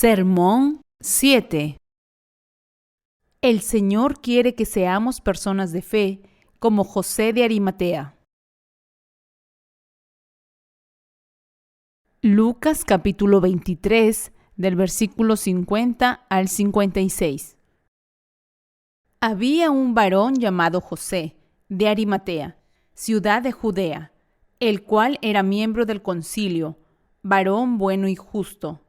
Sermón 7. El Señor quiere que seamos personas de fe, como José de Arimatea. Lucas capítulo 23, del versículo 50 al 56. Había un varón llamado José, de Arimatea, ciudad de Judea, el cual era miembro del concilio, varón bueno y justo.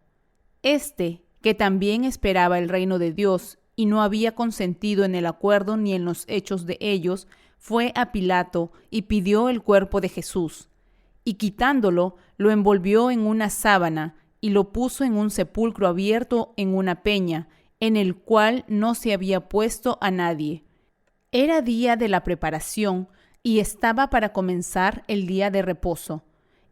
Que también esperaba el reino de Dios y no había consentido en el acuerdo ni en los hechos de ellos, fue a Pilato y pidió el cuerpo de Jesús. Y quitándolo, lo envolvió en una sábana y lo puso en un sepulcro abierto en una peña, en el cual no se había puesto a nadie. Era día de la preparación y estaba para comenzar el día de reposo.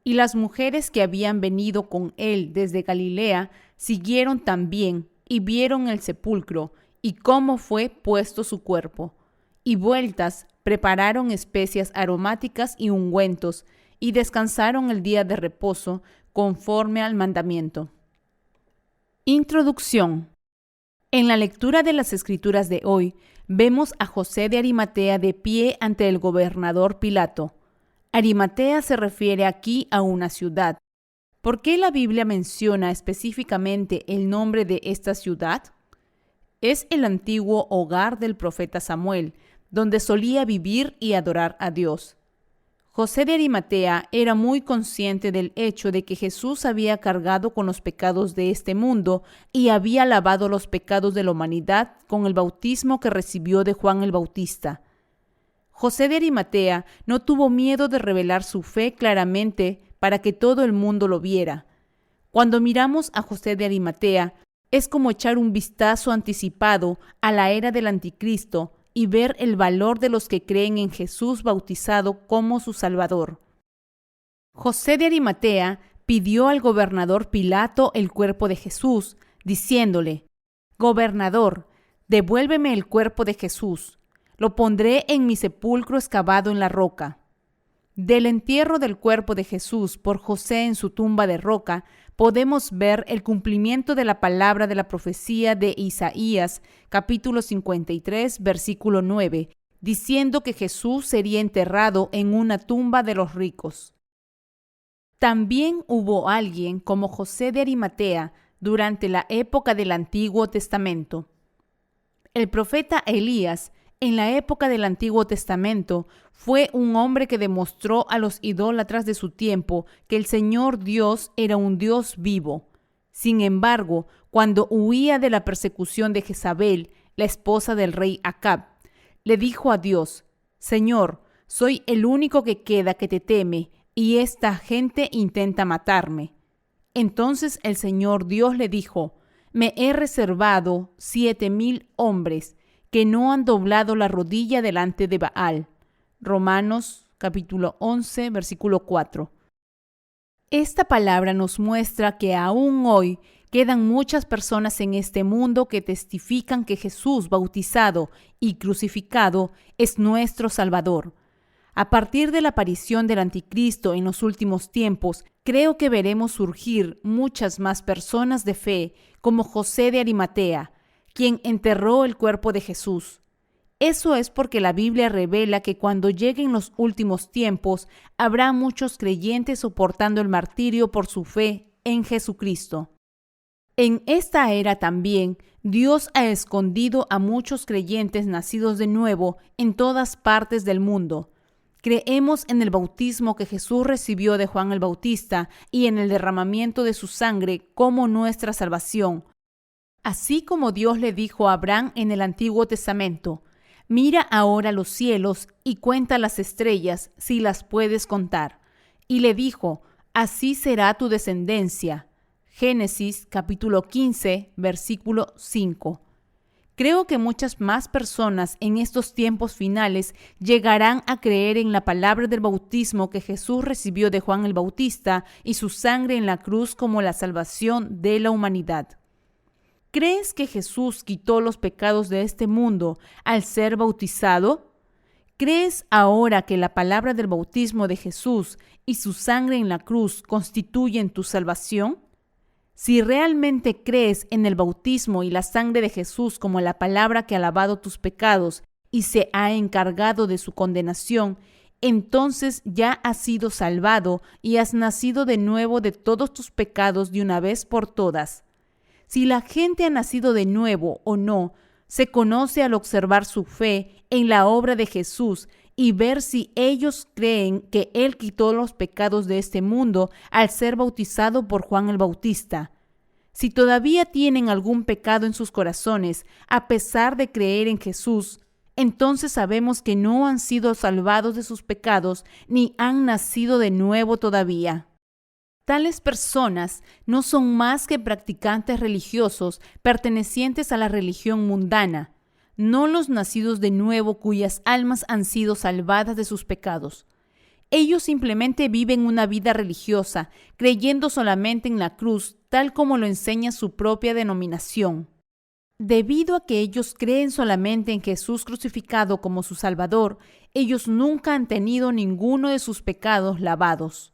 Y las mujeres que habían venido con él desde Galilea siguieron también y vieron el sepulcro y cómo fue puesto su cuerpo. Y vueltas prepararon especias aromáticas y ungüentos y descansaron el día de reposo conforme al mandamiento. Introducción. En la lectura de las Escrituras de hoy, vemos a José de Arimatea de pie ante el gobernador Pilato. Arimatea se refiere aquí a una ciudad. ¿Por qué la Biblia menciona específicamente el nombre de esta ciudad? Es el antiguo hogar del profeta Samuel, donde solía vivir y adorar a Dios. José de Arimatea era muy consciente del hecho de que Jesús había cargado con los pecados de este mundo y había lavado los pecados de la humanidad con el bautismo que recibió de Juan el Bautista. José de Arimatea no tuvo miedo de revelar su fe claramente para que todo el mundo lo viera. Cuando miramos a José de Arimatea, es como echar un vistazo anticipado a la era del Anticristo y ver el valor de los que creen en Jesús bautizado como su Salvador. José de Arimatea pidió al gobernador Pilato el cuerpo de Jesús, diciéndole: «Gobernador, devuélveme el cuerpo de Jesús. Lo pondré en mi sepulcro excavado en la roca». Del entierro del cuerpo de Jesús por José en su tumba de roca, podemos ver el cumplimiento de la palabra de la profecía de Isaías, capítulo 53, versículo 9, diciendo que Jesús sería enterrado en una tumba de los ricos. También hubo alguien como José de Arimatea durante la época del Antiguo Testamento. El profeta Elías, en la época del Antiguo Testamento, fue un hombre que demostró a los idólatras de su tiempo que el Señor Dios era un Dios vivo. Sin embargo, cuando huía de la persecución de Jezabel, la esposa del rey Acab, le dijo a Dios: «Señor, soy el único que queda que te teme, y esta gente intenta matarme». Entonces el Señor Dios le dijo: «Me he reservado 7,000 hombres que no han doblado la rodilla delante de Baal». Romanos capítulo 11, versículo 4. Esta palabra nos muestra que aún hoy quedan muchas personas en este mundo que testifican que Jesús bautizado y crucificado es nuestro Salvador. A partir de la aparición del Anticristo en los últimos tiempos, creo que veremos surgir muchas más personas de fe como José de Arimatea, quien enterró el cuerpo de Jesús. Eso es porque la Biblia revela que cuando lleguen los últimos tiempos, habrá muchos creyentes soportando el martirio por su fe en Jesucristo. En esta era también, Dios ha escondido a muchos creyentes nacidos de nuevo en todas partes del mundo. Creemos en el bautismo que Jesús recibió de Juan el Bautista y en el derramamiento de su sangre como nuestra salvación. Así como Dios le dijo a Abraham en el Antiguo Testamento: «Mira ahora los cielos y cuenta las estrellas si las puedes contar». Y le dijo: «Así será tu descendencia». Génesis capítulo 15, versículo 5. Creo que muchas más personas en estos tiempos finales llegarán a creer en la palabra del bautismo que Jesús recibió de Juan el Bautista y su sangre en la cruz como la salvación de la humanidad. ¿Crees que Jesús quitó los pecados de este mundo al ser bautizado? ¿Crees ahora que la palabra del bautismo de Jesús y su sangre en la cruz constituyen tu salvación? Si realmente crees en el bautismo y la sangre de Jesús como la palabra que ha lavado tus pecados y se ha encargado de su condenación, entonces ya has sido salvado y has nacido de nuevo de todos tus pecados de una vez por todas. Si la gente ha nacido de nuevo o no, se conoce al observar su fe en la obra de Jesús y ver si ellos creen que Él quitó los pecados de este mundo al ser bautizado por Juan el Bautista. Si todavía tienen algún pecado en sus corazones, a pesar de creer en Jesús, entonces sabemos que no han sido salvados de sus pecados ni han nacido de nuevo todavía. Tales personas no son más que practicantes religiosos pertenecientes a la religión mundana, no los nacidos de nuevo cuyas almas han sido salvadas de sus pecados. Ellos simplemente viven una vida religiosa, creyendo solamente en la cruz, tal como lo enseña su propia denominación. Debido a que ellos creen solamente en Jesús crucificado como su Salvador, ellos nunca han tenido ninguno de sus pecados lavados.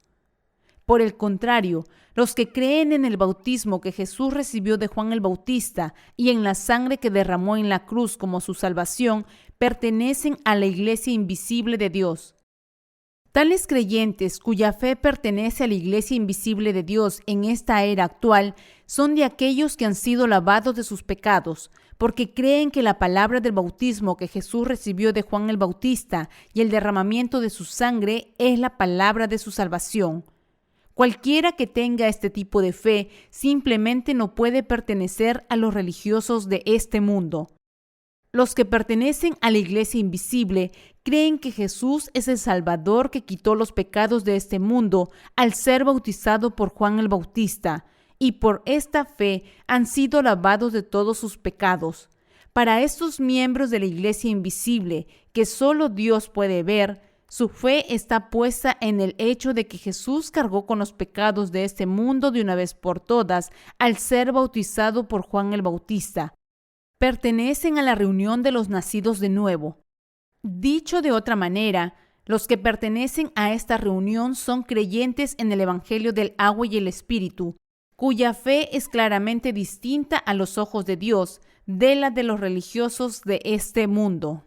Por el contrario, los que creen en el bautismo que Jesús recibió de Juan el Bautista y en la sangre que derramó en la cruz como su salvación, pertenecen a la iglesia invisible de Dios. Tales creyentes cuya fe pertenece a la iglesia invisible de Dios en esta era actual son de aquellos que han sido lavados de sus pecados, porque creen que la palabra del bautismo que Jesús recibió de Juan el Bautista y el derramamiento de su sangre es la palabra de su salvación. Cualquiera que tenga este tipo de fe simplemente no puede pertenecer a los religiosos de este mundo. Los que pertenecen a la iglesia invisible creen que Jesús es el Salvador que quitó los pecados de este mundo al ser bautizado por Juan el Bautista, y por esta fe han sido lavados de todos sus pecados. Para estos miembros de la iglesia invisible, que solo Dios puede ver, su fe está puesta en el hecho de que Jesús cargó con los pecados de este mundo de una vez por todas al ser bautizado por Juan el Bautista. Pertenecen a la reunión de los nacidos de nuevo. Dicho de otra manera, los que pertenecen a esta reunión son creyentes en el Evangelio del agua y el Espíritu, cuya fe es claramente distinta a los ojos de Dios de la de los religiosos de este mundo.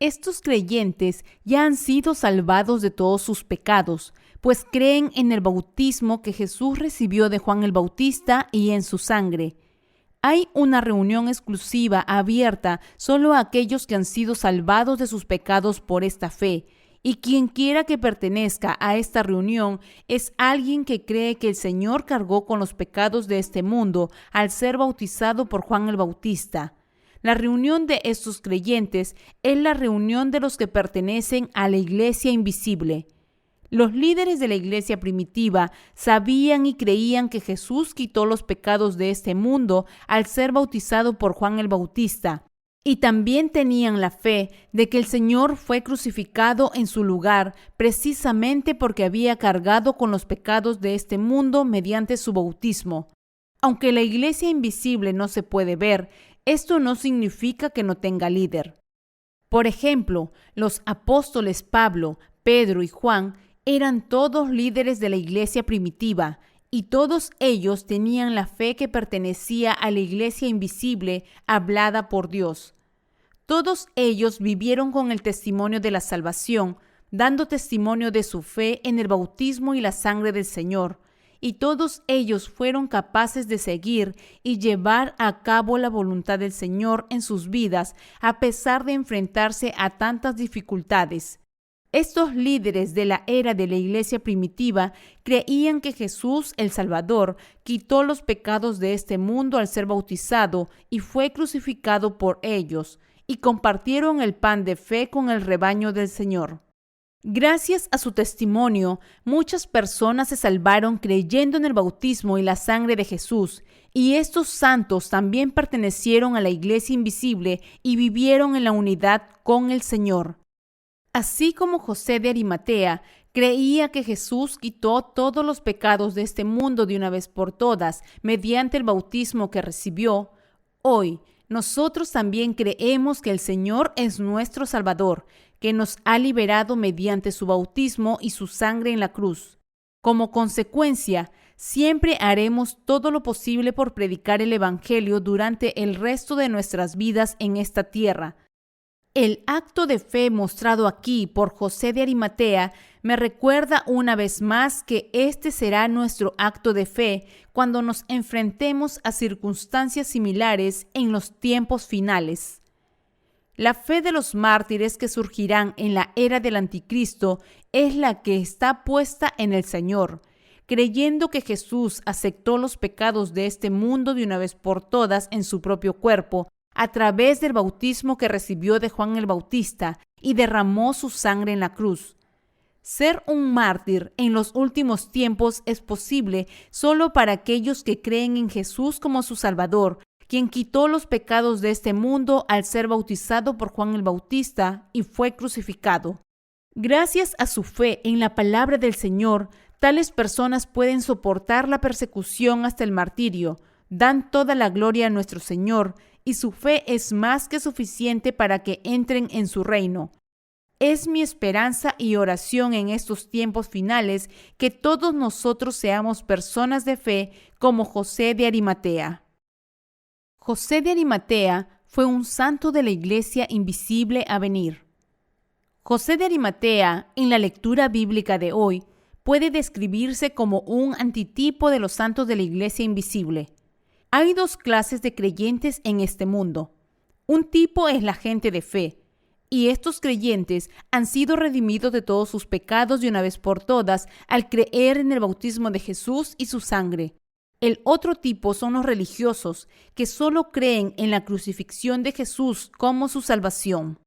Estos creyentes ya han sido salvados de todos sus pecados, pues creen en el bautismo que Jesús recibió de Juan el Bautista y en su sangre. Hay una reunión exclusiva abierta solo a aquellos que han sido salvados de sus pecados por esta fe, y quien quiera que pertenezca a esta reunión es alguien que cree que el Señor cargó con los pecados de este mundo al ser bautizado por Juan el Bautista. La reunión de estos creyentes es la reunión de los que pertenecen a la iglesia invisible. Los líderes de la iglesia primitiva sabían y creían que Jesús quitó los pecados de este mundo al ser bautizado por Juan el Bautista, y también tenían la fe de que el Señor fue crucificado en su lugar precisamente porque había cargado con los pecados de este mundo mediante su bautismo. Aunque la iglesia invisible no se puede ver, esto no significa que no tenga líder. Por ejemplo, los apóstoles Pablo, Pedro y Juan eran todos líderes de la iglesia primitiva, y todos ellos tenían la fe que pertenecía a la iglesia invisible hablada por Dios. Todos ellos vivieron con el testimonio de la salvación, dando testimonio de su fe en el bautismo y la sangre del Señor, y todos ellos fueron capaces de seguir y llevar a cabo la voluntad del Señor en sus vidas, a pesar de enfrentarse a tantas dificultades. Estos líderes de la era de la iglesia primitiva creían que Jesús, el Salvador, quitó los pecados de este mundo al ser bautizado y fue crucificado por ellos, y compartieron el pan de fe con el rebaño del Señor. Gracias a su testimonio, muchas personas se salvaron creyendo en el bautismo y la sangre de Jesús, y estos santos también pertenecieron a la iglesia invisible y vivieron en la unidad con el Señor. Así como José de Arimatea creía que Jesús quitó todos los pecados de este mundo de una vez por todas mediante el bautismo que recibió, hoy nosotros también creemos que el Señor es nuestro Salvador, que nos ha liberado mediante su bautismo y su sangre en la cruz. Como consecuencia, siempre haremos todo lo posible por predicar el Evangelio durante el resto de nuestras vidas en esta tierra. El acto de fe mostrado aquí por José de Arimatea me recuerda una vez más que este será nuestro acto de fe cuando nos enfrentemos a circunstancias similares en los tiempos finales. La fe de los mártires que surgirán en la era del Anticristo es la que está puesta en el Señor, creyendo que Jesús aceptó los pecados de este mundo de una vez por todas en su propio cuerpo, a través del bautismo que recibió de Juan el Bautista y derramó su sangre en la cruz. Ser un mártir en los últimos tiempos es posible solo para aquellos que creen en Jesús como su Salvador, quien quitó los pecados de este mundo al ser bautizado por Juan el Bautista y fue crucificado. Gracias a su fe en la palabra del Señor, tales personas pueden soportar la persecución hasta el martirio, dan toda la gloria a nuestro Señor, y su fe es más que suficiente para que entren en su reino. Es mi esperanza y oración en estos tiempos finales que todos nosotros seamos personas de fe como José de Arimatea. José de Arimatea fue un santo de la iglesia invisible a venir. José de Arimatea, en la lectura bíblica de hoy, puede describirse como un antitipo de los santos de la iglesia invisible. Hay dos clases de creyentes en este mundo. Un tipo es la gente de fe, y estos creyentes han sido redimidos de todos sus pecados de una vez por todas al creer en el bautismo de Jesús y su sangre. El otro tipo son los religiosos, que solo creen en la crucifixión de Jesús como su salvación.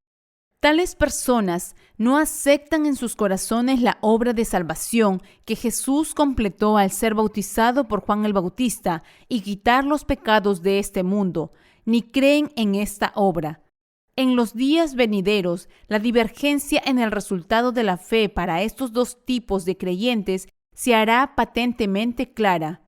Tales personas no aceptan en sus corazones la obra de salvación que Jesús completó al ser bautizado por Juan el Bautista y quitar los pecados de este mundo, ni creen en esta obra. En los días venideros, la divergencia en el resultado de la fe para estos dos tipos de creyentes se hará patentemente clara.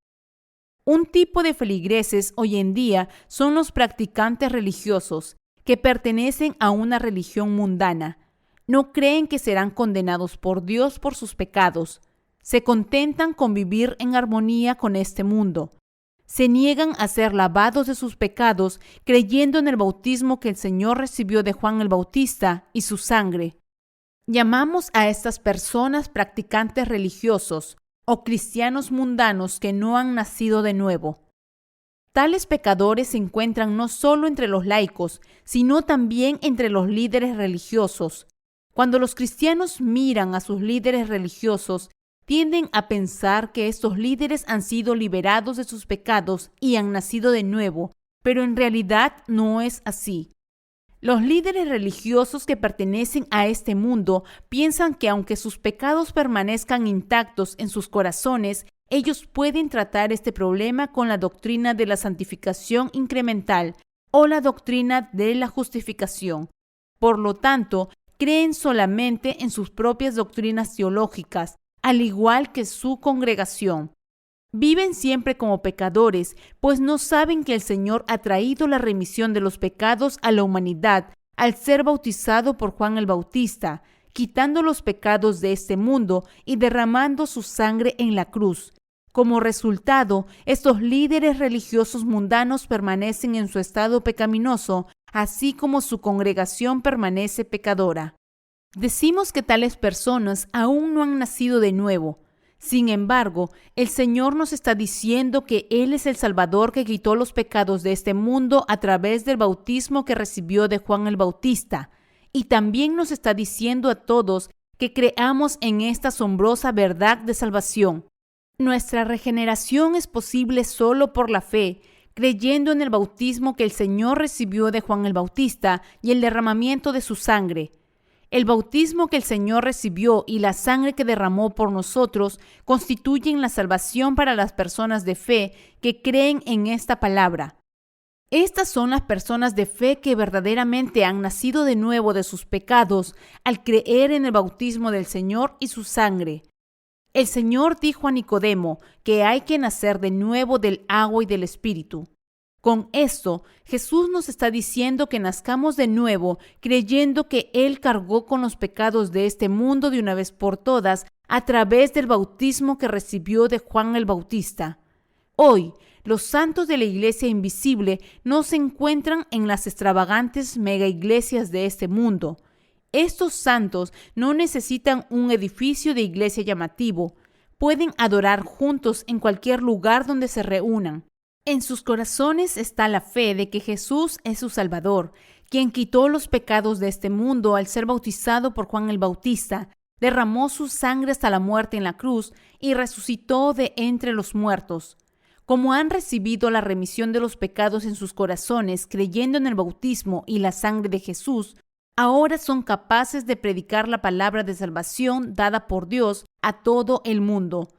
Un tipo de feligreses hoy en día son los practicantes religiosos, que pertenecen a una religión mundana. No creen que serán condenados por Dios por sus pecados. Se contentan con vivir en armonía con este mundo. Se niegan a ser lavados de sus pecados, creyendo en el bautismo que el Señor recibió de Juan el Bautista y su sangre. Llamamos a estas personas practicantes religiosos o cristianos mundanos que no han nacido de nuevo. Tales pecadores se encuentran no solo entre los laicos, sino también entre los líderes religiosos. Cuando los cristianos miran a sus líderes religiosos, tienden a pensar que estos líderes han sido liberados de sus pecados y han nacido de nuevo, pero en realidad no es así. Los líderes religiosos que pertenecen a este mundo piensan que aunque sus pecados permanezcan intactos en sus corazones, ellos pueden tratar este problema con la doctrina de la santificación incremental o la doctrina de la justificación. Por lo tanto, creen solamente en sus propias doctrinas teológicas, al igual que su congregación. Viven siempre como pecadores, pues no saben que el Señor ha traído la remisión de los pecados a la humanidad al ser bautizado por Juan el Bautista, quitando los pecados de este mundo y derramando su sangre en la cruz. Como resultado, estos líderes religiosos mundanos permanecen en su estado pecaminoso, así como su congregación permanece pecadora. Decimos que tales personas aún no han nacido de nuevo. Sin embargo, el Señor nos está diciendo que Él es el Salvador que quitó los pecados de este mundo a través del bautismo que recibió de Juan el Bautista. Y también nos está diciendo a todos que creamos en esta asombrosa verdad de salvación. Nuestra regeneración es posible solo por la fe, creyendo en el bautismo que el Señor recibió de Juan el Bautista y el derramamiento de su sangre. El bautismo que el Señor recibió y la sangre que derramó por nosotros constituyen la salvación para las personas de fe que creen en esta palabra. Estas son las personas de fe que verdaderamente han nacido de nuevo de sus pecados al creer en el bautismo del Señor y su sangre. El Señor dijo a Nicodemo que hay que nacer de nuevo del agua y del Espíritu. Con esto, Jesús nos está diciendo que nazcamos de nuevo, creyendo que Él cargó con los pecados de este mundo de una vez por todas a través del bautismo que recibió de Juan el Bautista. Hoy, los santos de la iglesia invisible no se encuentran en las extravagantes mega iglesias de este mundo. Estos santos no necesitan un edificio de iglesia llamativo. Pueden adorar juntos en cualquier lugar donde se reúnan. En sus corazones está la fe de que Jesús es su Salvador, quien quitó los pecados de este mundo al ser bautizado por Juan el Bautista, derramó su sangre hasta la muerte en la cruz y resucitó de entre los muertos. Como han recibido la remisión de los pecados en sus corazones, creyendo en el bautismo y la sangre de Jesús, ahora son capaces de predicar la palabra de salvación dada por Dios a todo el mundo.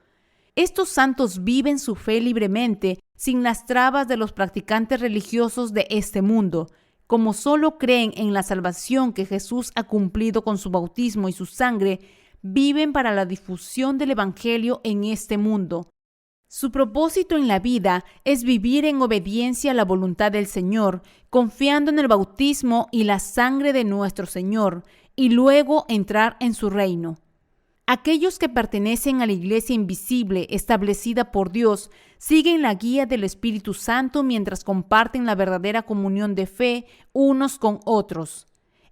Estos santos viven su fe libremente, sin las trabas de los practicantes religiosos de este mundo. Como solo creen en la salvación que Jesús ha cumplido con su bautismo y su sangre, viven para la difusión del Evangelio en este mundo. Su propósito en la vida es vivir en obediencia a la voluntad del Señor, confiando en el bautismo y la sangre de nuestro Señor, y luego entrar en su reino. Aquellos que pertenecen a la iglesia invisible establecida por Dios siguen la guía del Espíritu Santo mientras comparten la verdadera comunión de fe unos con otros.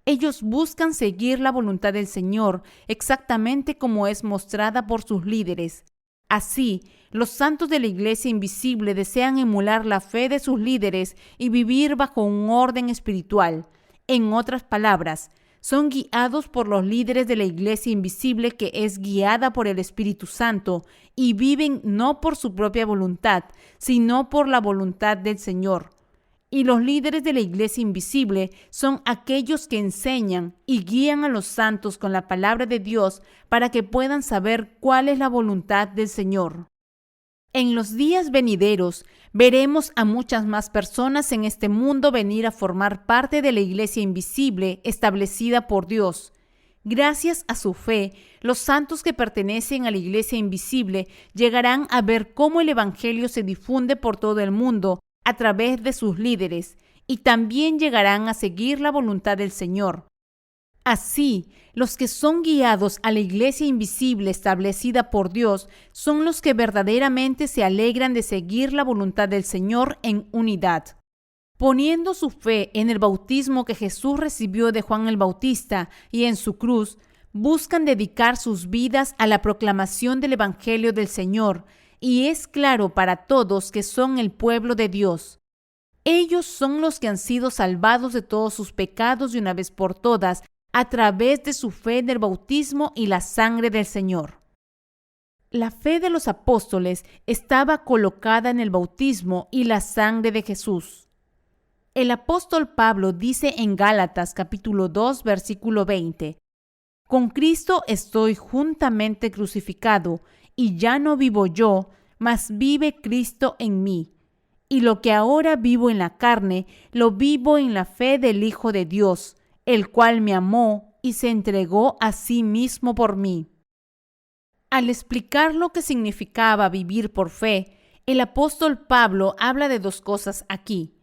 Ellos buscan seguir la voluntad del Señor exactamente como es mostrada por sus líderes. Así, los santos de la iglesia invisible desean emular la fe de sus líderes y vivir bajo un orden espiritual. En otras palabras, son guiados por los líderes de la iglesia invisible que es guiada por el Espíritu Santo y viven no por su propia voluntad, sino por la voluntad del Señor. Y los líderes de la iglesia invisible son aquellos que enseñan y guían a los santos con la palabra de Dios para que puedan saber cuál es la voluntad del Señor. En los días venideros veremos a muchas más personas en este mundo venir a formar parte de la iglesia invisible establecida por Dios. Gracias a su fe, los santos que pertenecen a la iglesia invisible llegarán a ver cómo el evangelio se difunde por todo el mundo a través de sus líderes y también llegarán a seguir la voluntad del Señor. Así, los que son guiados a la iglesia invisible establecida por Dios son los que verdaderamente se alegran de seguir la voluntad del Señor en unidad. Poniendo su fe en el bautismo que Jesús recibió de Juan el Bautista y en su cruz, buscan dedicar sus vidas a la proclamación del Evangelio del Señor, y es claro para todos que son el pueblo de Dios. Ellos son los que han sido salvados de todos sus pecados de una vez por todas, a través de su fe en el bautismo y la sangre del Señor. La fe de los apóstoles estaba colocada en el bautismo y la sangre de Jesús. El apóstol Pablo dice en Gálatas capítulo 2, versículo 20, «Con Cristo estoy juntamente crucificado, y ya no vivo yo, mas vive Cristo en mí. Y lo que ahora vivo en la carne, lo vivo en la fe del Hijo de Dios, el cual me amó y se entregó a sí mismo por mí». Al explicar lo que significaba vivir por fe, el apóstol Pablo habla de dos cosas aquí.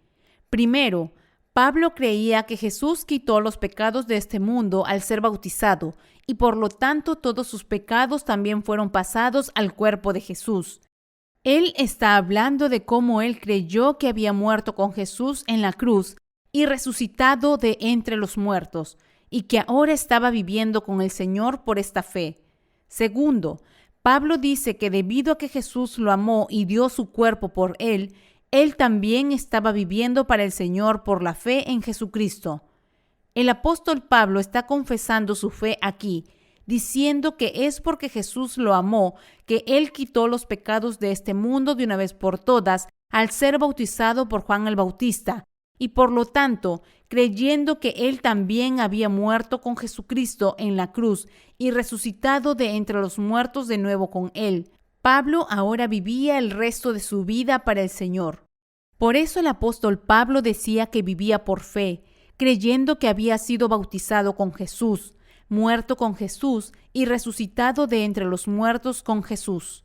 Primero, Pablo creía que Jesús quitó los pecados de este mundo al ser bautizado, y por lo tanto todos sus pecados también fueron pasados al cuerpo de Jesús. Él está hablando de cómo él creyó que había muerto con Jesús en la cruz y resucitado de entre los muertos, y que ahora estaba viviendo con el Señor por esta fe. Segundo, Pablo dice que debido a que Jesús lo amó y dio su cuerpo por él también estaba viviendo para el Señor por la fe en Jesucristo. El apóstol Pablo está confesando su fe aquí, diciendo que es porque Jesús lo amó que él quitó los pecados de este mundo de una vez por todas al ser bautizado por Juan el Bautista, y por lo tanto, creyendo que él también había muerto con Jesucristo en la cruz y resucitado de entre los muertos de nuevo con él, Pablo ahora vivía el resto de su vida para el Señor. Por eso el apóstol Pablo decía que vivía por fe, creyendo que había sido bautizado con Jesús, muerto con Jesús y resucitado de entre los muertos con Jesús.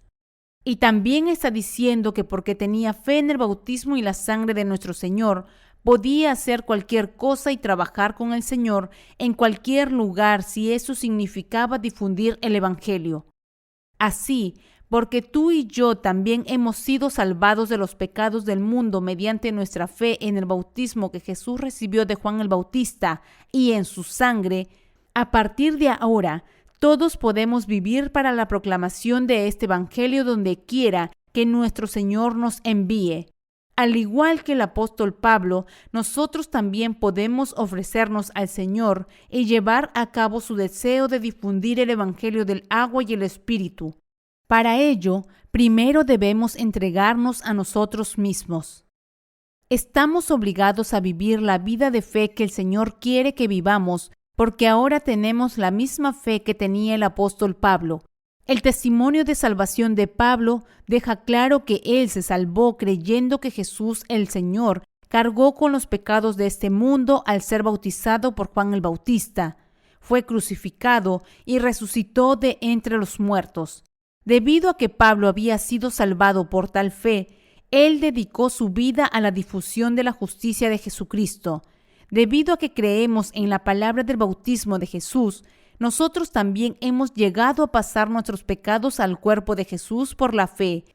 Y también está diciendo que porque tenía fe en el bautismo y la sangre de nuestro Señor, podía hacer cualquier cosa y trabajar con el Señor en cualquier lugar si eso significaba difundir el Evangelio. Así, porque tú y yo también hemos sido salvados de los pecados del mundo mediante nuestra fe en el bautismo que Jesús recibió de Juan el Bautista y en su sangre, a partir de ahora, todos podemos vivir para la proclamación de este Evangelio donde quiera que nuestro Señor nos envíe. Al igual que el apóstol Pablo, nosotros también podemos ofrecernos al Señor y llevar a cabo su deseo de difundir el Evangelio del agua y el Espíritu. Para ello, primero debemos entregarnos a nosotros mismos. Estamos obligados a vivir la vida de fe que el Señor quiere que vivamos, porque ahora tenemos la misma fe que tenía el apóstol Pablo. El testimonio de salvación de Pablo deja claro que él se salvó creyendo que Jesús, el Señor, cargó con los pecados de este mundo al ser bautizado por Juan el Bautista. Fue crucificado y resucitó de entre los muertos. Debido a que Pablo había sido salvado por tal fe, él dedicó su vida a la difusión de la justicia de Jesucristo. Debido a que creemos en la palabra del bautismo de Jesús, nosotros también hemos llegado a pasar nuestros pecados al cuerpo de Jesús por la fe.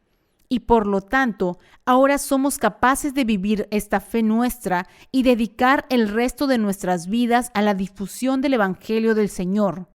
Y por lo tanto, ahora somos capaces de vivir esta fe nuestra y dedicar el resto de nuestras vidas a la difusión del Evangelio del Señor.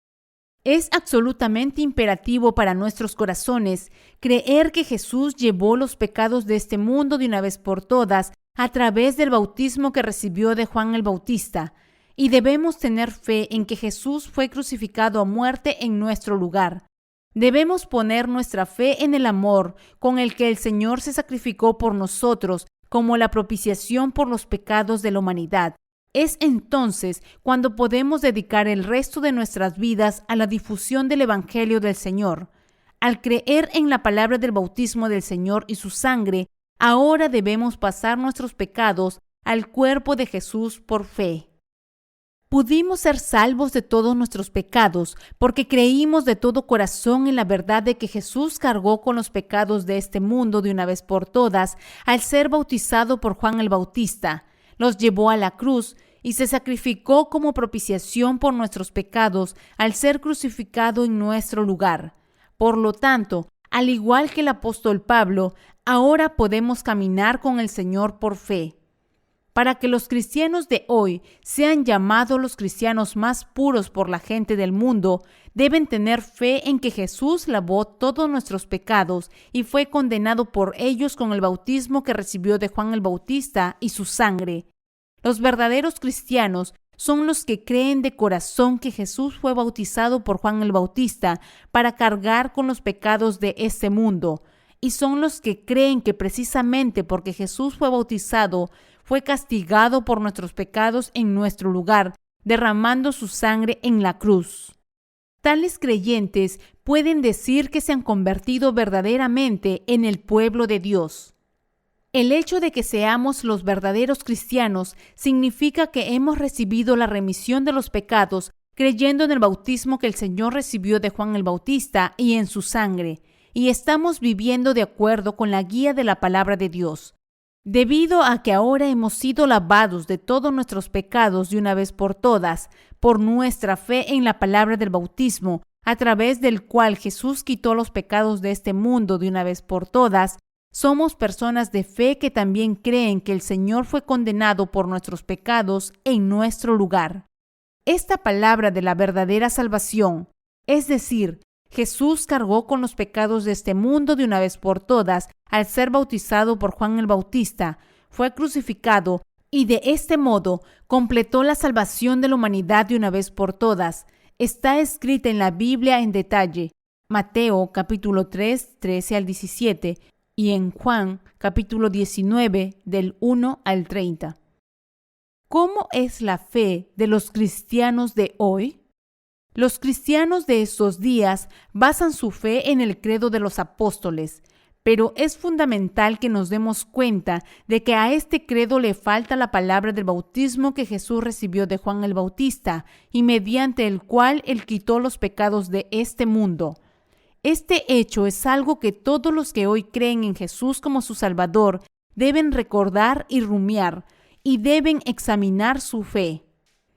Es absolutamente imperativo para nuestros corazones creer que Jesús llevó los pecados de este mundo de una vez por todas a través del bautismo que recibió de Juan el Bautista, y debemos tener fe en que Jesús fue crucificado a muerte en nuestro lugar. Debemos poner nuestra fe en el amor con el que el Señor se sacrificó por nosotros como la propiciación por los pecados de la humanidad. Es entonces cuando podemos dedicar el resto de nuestras vidas a la difusión del Evangelio del Señor. Al creer en la palabra del bautismo del Señor y su sangre, ahora debemos pasar nuestros pecados al cuerpo de Jesús por fe. Pudimos ser salvos de todos nuestros pecados porque creímos de todo corazón en la verdad de que Jesús cargó con los pecados de este mundo de una vez por todas al ser bautizado por Juan el Bautista. Los llevó a la cruz y se sacrificó como propiciación por nuestros pecados al ser crucificado en nuestro lugar. Por lo tanto, al igual que el apóstol Pablo, ahora podemos caminar con el Señor por fe. Para que los cristianos de hoy sean llamados los cristianos más puros por la gente del mundo, deben tener fe en que Jesús lavó todos nuestros pecados y fue condenado por ellos con el bautismo que recibió de Juan el Bautista y su sangre. Los verdaderos cristianos son los que creen de corazón que Jesús fue bautizado por Juan el Bautista para cargar con los pecados de este mundo, y son los que creen que precisamente porque Jesús fue bautizado, fue castigado por nuestros pecados en nuestro lugar, derramando su sangre en la cruz. Tales creyentes pueden decir que se han convertido verdaderamente en el pueblo de Dios. El hecho de que seamos los verdaderos cristianos significa que hemos recibido la remisión de los pecados creyendo en el bautismo que el Señor recibió de Juan el Bautista y en su sangre, y estamos viviendo de acuerdo con la guía de la palabra de Dios. Debido a que ahora hemos sido lavados de todos nuestros pecados de una vez por todas, por nuestra fe en la palabra del bautismo, a través del cual Jesús quitó los pecados de este mundo de una vez por todas, somos personas de fe que también creen que el Señor fue condenado por nuestros pecados en nuestro lugar. Esta palabra de la verdadera salvación, es decir, Jesús cargó con los pecados de este mundo de una vez por todas al ser bautizado por Juan el Bautista, fue crucificado y de este modo completó la salvación de la humanidad de una vez por todas. Está escrita en la Biblia en detalle, Mateo capítulo 3, 13 al 17 y en Juan capítulo 19 del 1 al 30. ¿Cómo es la fe de los cristianos de hoy? Los cristianos de estos días basan su fe en el credo de los apóstoles, pero es fundamental que nos demos cuenta de que a este credo le falta la palabra del bautismo que Jesús recibió de Juan el Bautista y mediante el cual él quitó los pecados de este mundo. Este hecho es algo que todos los que hoy creen en Jesús como su Salvador deben recordar y rumiar, y deben examinar su fe.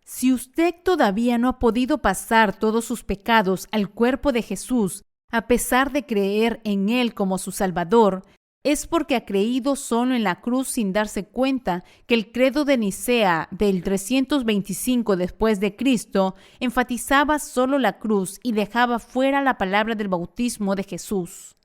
Si usted todavía no ha podido pasar todos sus pecados al cuerpo de Jesús, a pesar de creer en Él como su Salvador, es porque ha creído solo en la cruz sin darse cuenta que el credo de Nicea del 325 después de Cristo enfatizaba solo la cruz y dejaba fuera la palabra del bautismo de Jesús.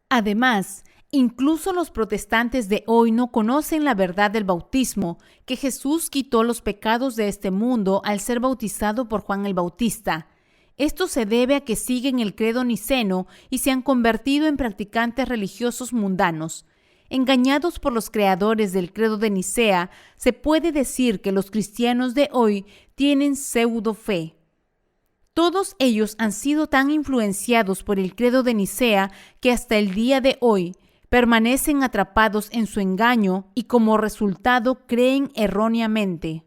Además, incluso los protestantes de hoy no conocen la verdad del bautismo, que Jesús quitó los pecados de este mundo al ser bautizado por Juan el Bautista. Esto se debe a que siguen el credo niceno y se han convertido en practicantes religiosos mundanos. Engañados por los creadores del credo de Nicea, se puede decir que los cristianos de hoy tienen pseudo fe. Todos ellos han sido tan influenciados por el credo de Nicea que hasta el día de hoy permanecen atrapados en su engaño y como resultado creen erróneamente.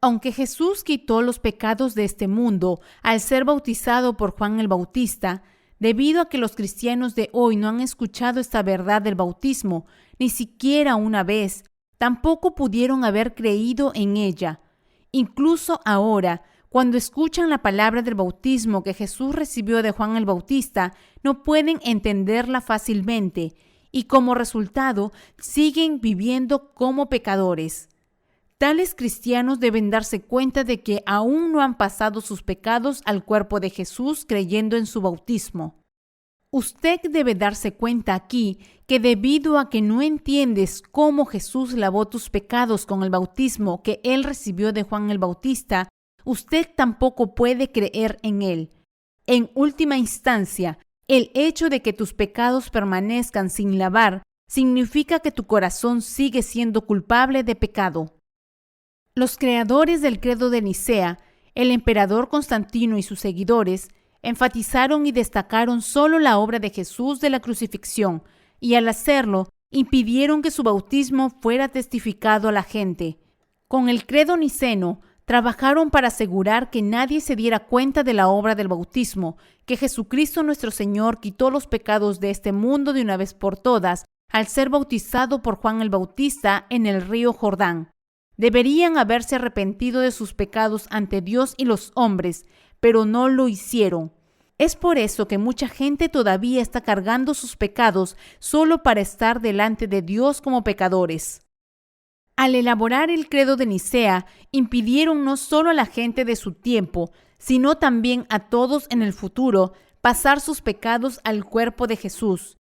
Aunque Jesús quitó los pecados de este mundo al ser bautizado por Juan el Bautista, debido a que los cristianos de hoy no han escuchado esta verdad del bautismo, ni siquiera una vez, tampoco pudieron haber creído en ella. Incluso ahora, cuando escuchan la palabra del bautismo que Jesús recibió de Juan el Bautista, no pueden entenderla fácilmente y como resultado siguen viviendo como pecadores. Tales cristianos deben darse cuenta de que aún no han pasado sus pecados al cuerpo de Jesús creyendo en su bautismo. Usted debe darse cuenta aquí que debido a que no entiendes cómo Jesús lavó tus pecados con el bautismo que Él recibió de Juan el Bautista, usted tampoco puede creer en Él. En última instancia, el hecho de que tus pecados permanezcan sin lavar significa que tu corazón sigue siendo culpable de pecado. Los creadores del credo de Nicea, el emperador Constantino y sus seguidores, enfatizaron y destacaron solo la obra de Jesús de la crucifixión, y al hacerlo, impidieron que su bautismo fuera testificado a la gente. Con el credo niceno, trabajaron para asegurar que nadie se diera cuenta de la obra del bautismo, que Jesucristo nuestro Señor quitó los pecados de este mundo de una vez por todas al ser bautizado por Juan el Bautista en el río Jordán. Deberían haberse arrepentido de sus pecados ante Dios y los hombres, pero no lo hicieron. Es por eso que mucha gente todavía está cargando sus pecados solo para estar delante de Dios como pecadores. Al elaborar el credo de Nicea, impidieron no solo a la gente de su tiempo, sino también a todos en el futuro pasar sus pecados al cuerpo de Jesús.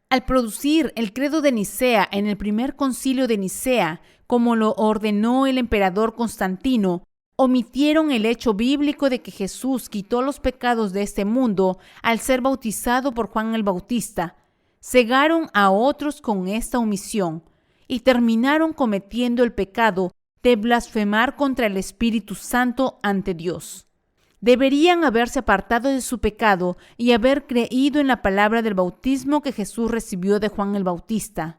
Al producir el credo de Nicea en el primer concilio de Nicea, como lo ordenó el emperador Constantino, omitieron el hecho bíblico de que Jesús quitó los pecados de este mundo al ser bautizado por Juan el Bautista. Cegaron a otros con esta omisión y terminaron cometiendo el pecado de blasfemar contra el Espíritu Santo ante Dios. Deberían haberse apartado de su pecado y haber creído en la palabra del bautismo que Jesús recibió de Juan el Bautista.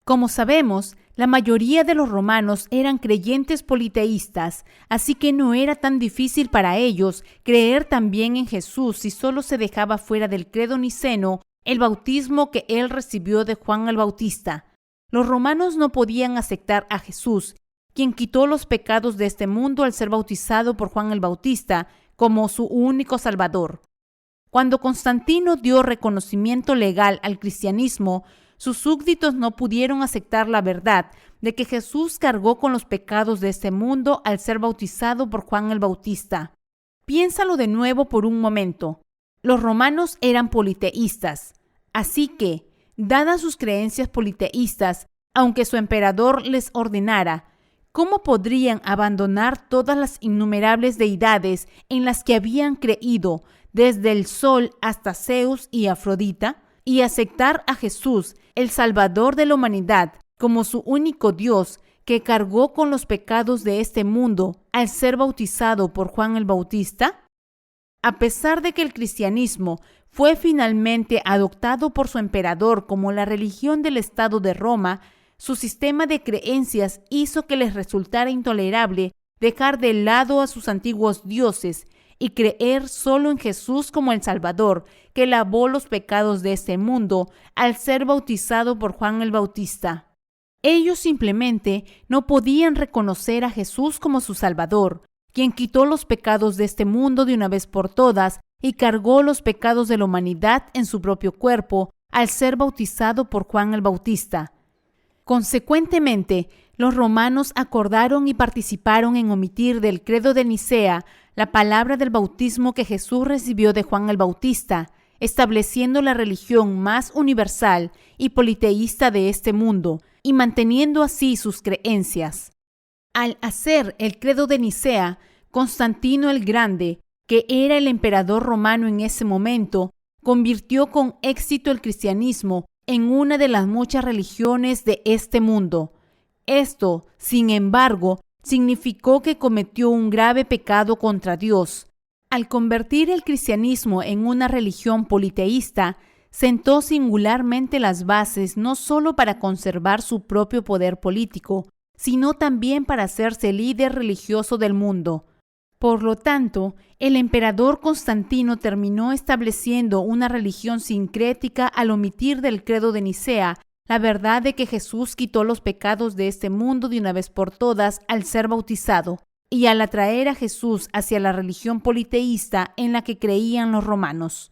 Como sabemos, la mayoría de los romanos eran creyentes politeístas, así que no era tan difícil para ellos creer también en Jesús si solo se dejaba fuera del credo niceno el bautismo que él recibió de Juan el Bautista. Los romanos no podían aceptar a Jesús, quien quitó los pecados de este mundo al ser bautizado por Juan el Bautista, como su único Salvador. Cuando Constantino dio reconocimiento legal al cristianismo, sus súbditos no pudieron aceptar la verdad de que Jesús cargó con los pecados de este mundo al ser bautizado por Juan el Bautista. Piénsalo de nuevo por un momento. Los romanos eran politeístas, así que, dadas sus creencias politeístas, aunque su emperador les ordenara, ¿cómo podrían abandonar todas las innumerables deidades en las que habían creído, desde el sol hasta Zeus y Afrodita, y aceptar a Jesús, el Salvador de la humanidad, como su único Dios, que cargó con los pecados de este mundo al ser bautizado por Juan el Bautista? A pesar de que el cristianismo fue finalmente adoptado por su emperador como la religión del Estado de Roma, su sistema de creencias hizo que les resultara intolerable dejar de lado a sus antiguos dioses y creer solo en Jesús como el Salvador, que lavó los pecados de este mundo al ser bautizado por Juan el Bautista. Ellos simplemente no podían reconocer a Jesús como su Salvador, quien quitó los pecados de este mundo de una vez por todas y cargó los pecados de la humanidad en su propio cuerpo al ser bautizado por Juan el Bautista. Consecuentemente, los romanos acordaron y participaron en omitir del credo de Nicea la palabra del bautismo que Jesús recibió de Juan el Bautista, estableciendo la religión más universal y politeísta de este mundo y manteniendo así sus creencias. Al hacer el credo de Nicea, Constantino el Grande, que era el emperador romano en ese momento, convirtió con éxito el cristianismo en una de las muchas religiones de este mundo. Esto, sin embargo, significó que cometió un grave pecado contra Dios. Al convertir el cristianismo en una religión politeísta, sentó singularmente las bases no solo para conservar su propio poder político, sino también para hacerse líder religioso del mundo. Por lo tanto, el emperador Constantino terminó estableciendo una religión sincrética al omitir del credo de Nicea la verdad de que Jesús quitó los pecados de este mundo de una vez por todas al ser bautizado, y al atraer a Jesús hacia la religión politeísta en la que creían los romanos.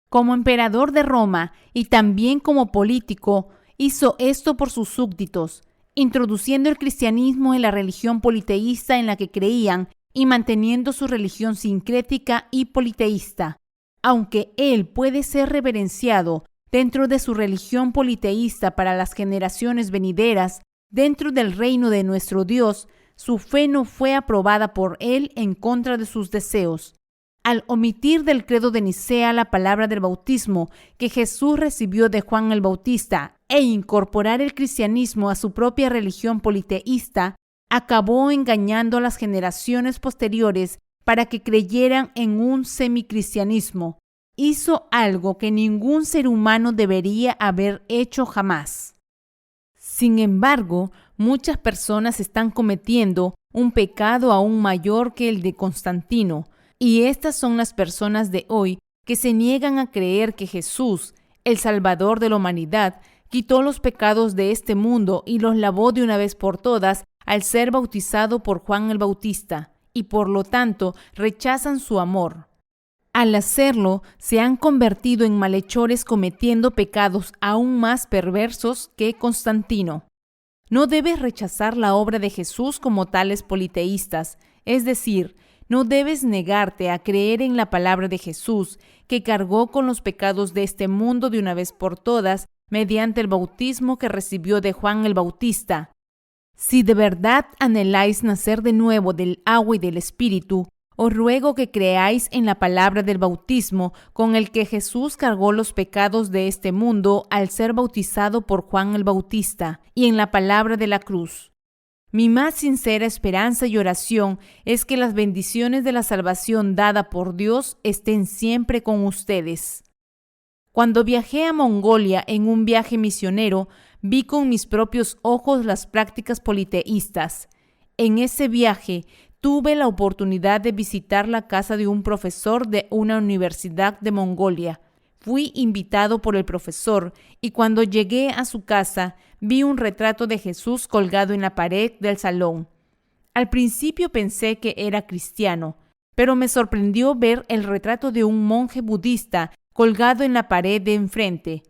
Como emperador de Roma y también como político, hizo esto por sus súbditos, introduciendo el cristianismo en la religión politeísta en la que creían y manteniendo su religión sincrética y politeísta. Aunque él puede ser reverenciado dentro de su religión politeísta para las generaciones venideras, dentro del reino de nuestro Dios, su fe no fue aprobada por él en contra de sus deseos. Al omitir del credo de Nicea la palabra del bautismo que Jesús recibió de Juan el Bautista e incorporar el cristianismo a su propia religión politeísta, acabó engañando a las generaciones posteriores para que creyeran en un semicristianismo. Hizo algo que ningún ser humano debería haber hecho jamás. Sin embargo, muchas personas están cometiendo un pecado aún mayor que el de Constantino, y estas son las personas de hoy que se niegan a creer que Jesús, el Salvador de la humanidad, quitó los pecados de este mundo y los lavó de una vez por todas al ser bautizado por Juan el Bautista, y por lo tanto rechazan su amor. Al hacerlo, se han convertido en malhechores cometiendo pecados aún más perversos que Constantino. No debes rechazar la obra de Jesús como tales politeístas, es decir, no debes negarte a creer en la palabra de Jesús, que cargó con los pecados de este mundo de una vez por todas mediante el bautismo que recibió de Juan el Bautista. Si de verdad anheláis nacer de nuevo del agua y del Espíritu, os ruego que creáis en la palabra del bautismo con el que Jesús cargó los pecados de este mundo al ser bautizado por Juan el Bautista, y en la palabra de la cruz. Mi más sincera esperanza y oración es que las bendiciones de la salvación dada por Dios estén siempre con ustedes. Cuando viajé a Mongolia en un viaje misionero, vi con mis propios ojos las prácticas politeístas. En ese viaje, tuve la oportunidad de visitar la casa de un profesor de una universidad de Mongolia. Fui invitado por el profesor y cuando llegué a su casa vi un retrato de Jesús colgado en la pared del salón. Al principio pensé que era cristiano, pero me sorprendió ver el retrato de un monje budista colgado en la pared de enfrente.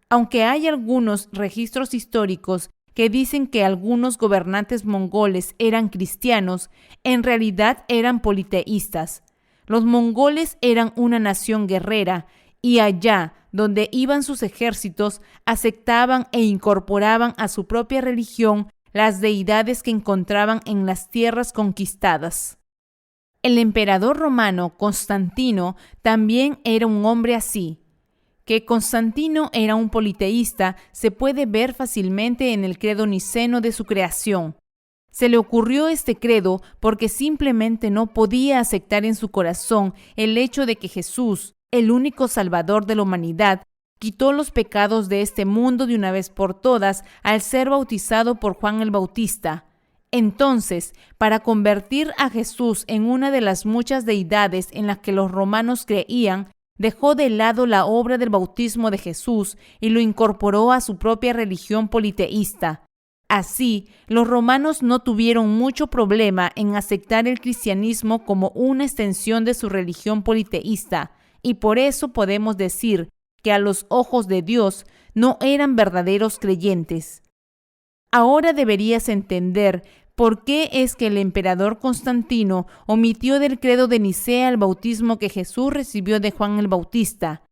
Aunque hay algunos registros históricos que dicen que algunos gobernantes mongoles eran cristianos, en realidad eran politeístas. Los mongoles eran una nación guerrera y allá donde iban sus ejércitos aceptaban e incorporaban a su propia religión las deidades que encontraban en las tierras conquistadas. El emperador romano Constantino también era un hombre así. Que Constantino era un politeísta se puede ver fácilmente en el credo niceno de su creación. Se le ocurrió este credo porque simplemente no podía aceptar en su corazón el hecho de que Jesús, el único Salvador de la humanidad, quitó los pecados de este mundo de una vez por todas al ser bautizado por Juan el Bautista. Entonces, para convertir a Jesús en una de las muchas deidades en las que los romanos creían, dejó de lado la obra del bautismo de Jesús y lo incorporó a su propia religión politeísta. Así, los romanos no tuvieron mucho problema en aceptar el cristianismo como una extensión de su religión politeísta, y por eso podemos decir que a los ojos de Dios no eran verdaderos creyentes. Ahora deberías entender por qué es que el emperador Constantino omitió del credo de Nicea el bautismo que Jesús recibió de Juan el Bautista.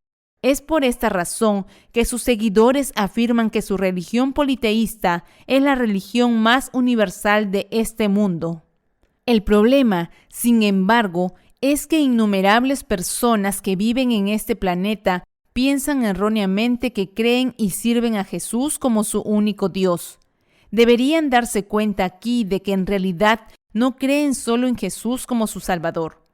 Es por esta razón que sus seguidores afirman que su religión politeísta es la religión más universal de este mundo. El problema, sin embargo, es que innumerables personas que viven en este planeta piensan erróneamente que creen y sirven a Jesús como su único Dios. Deberían darse cuenta aquí de que en realidad no creen solo en Jesús como su Salvador.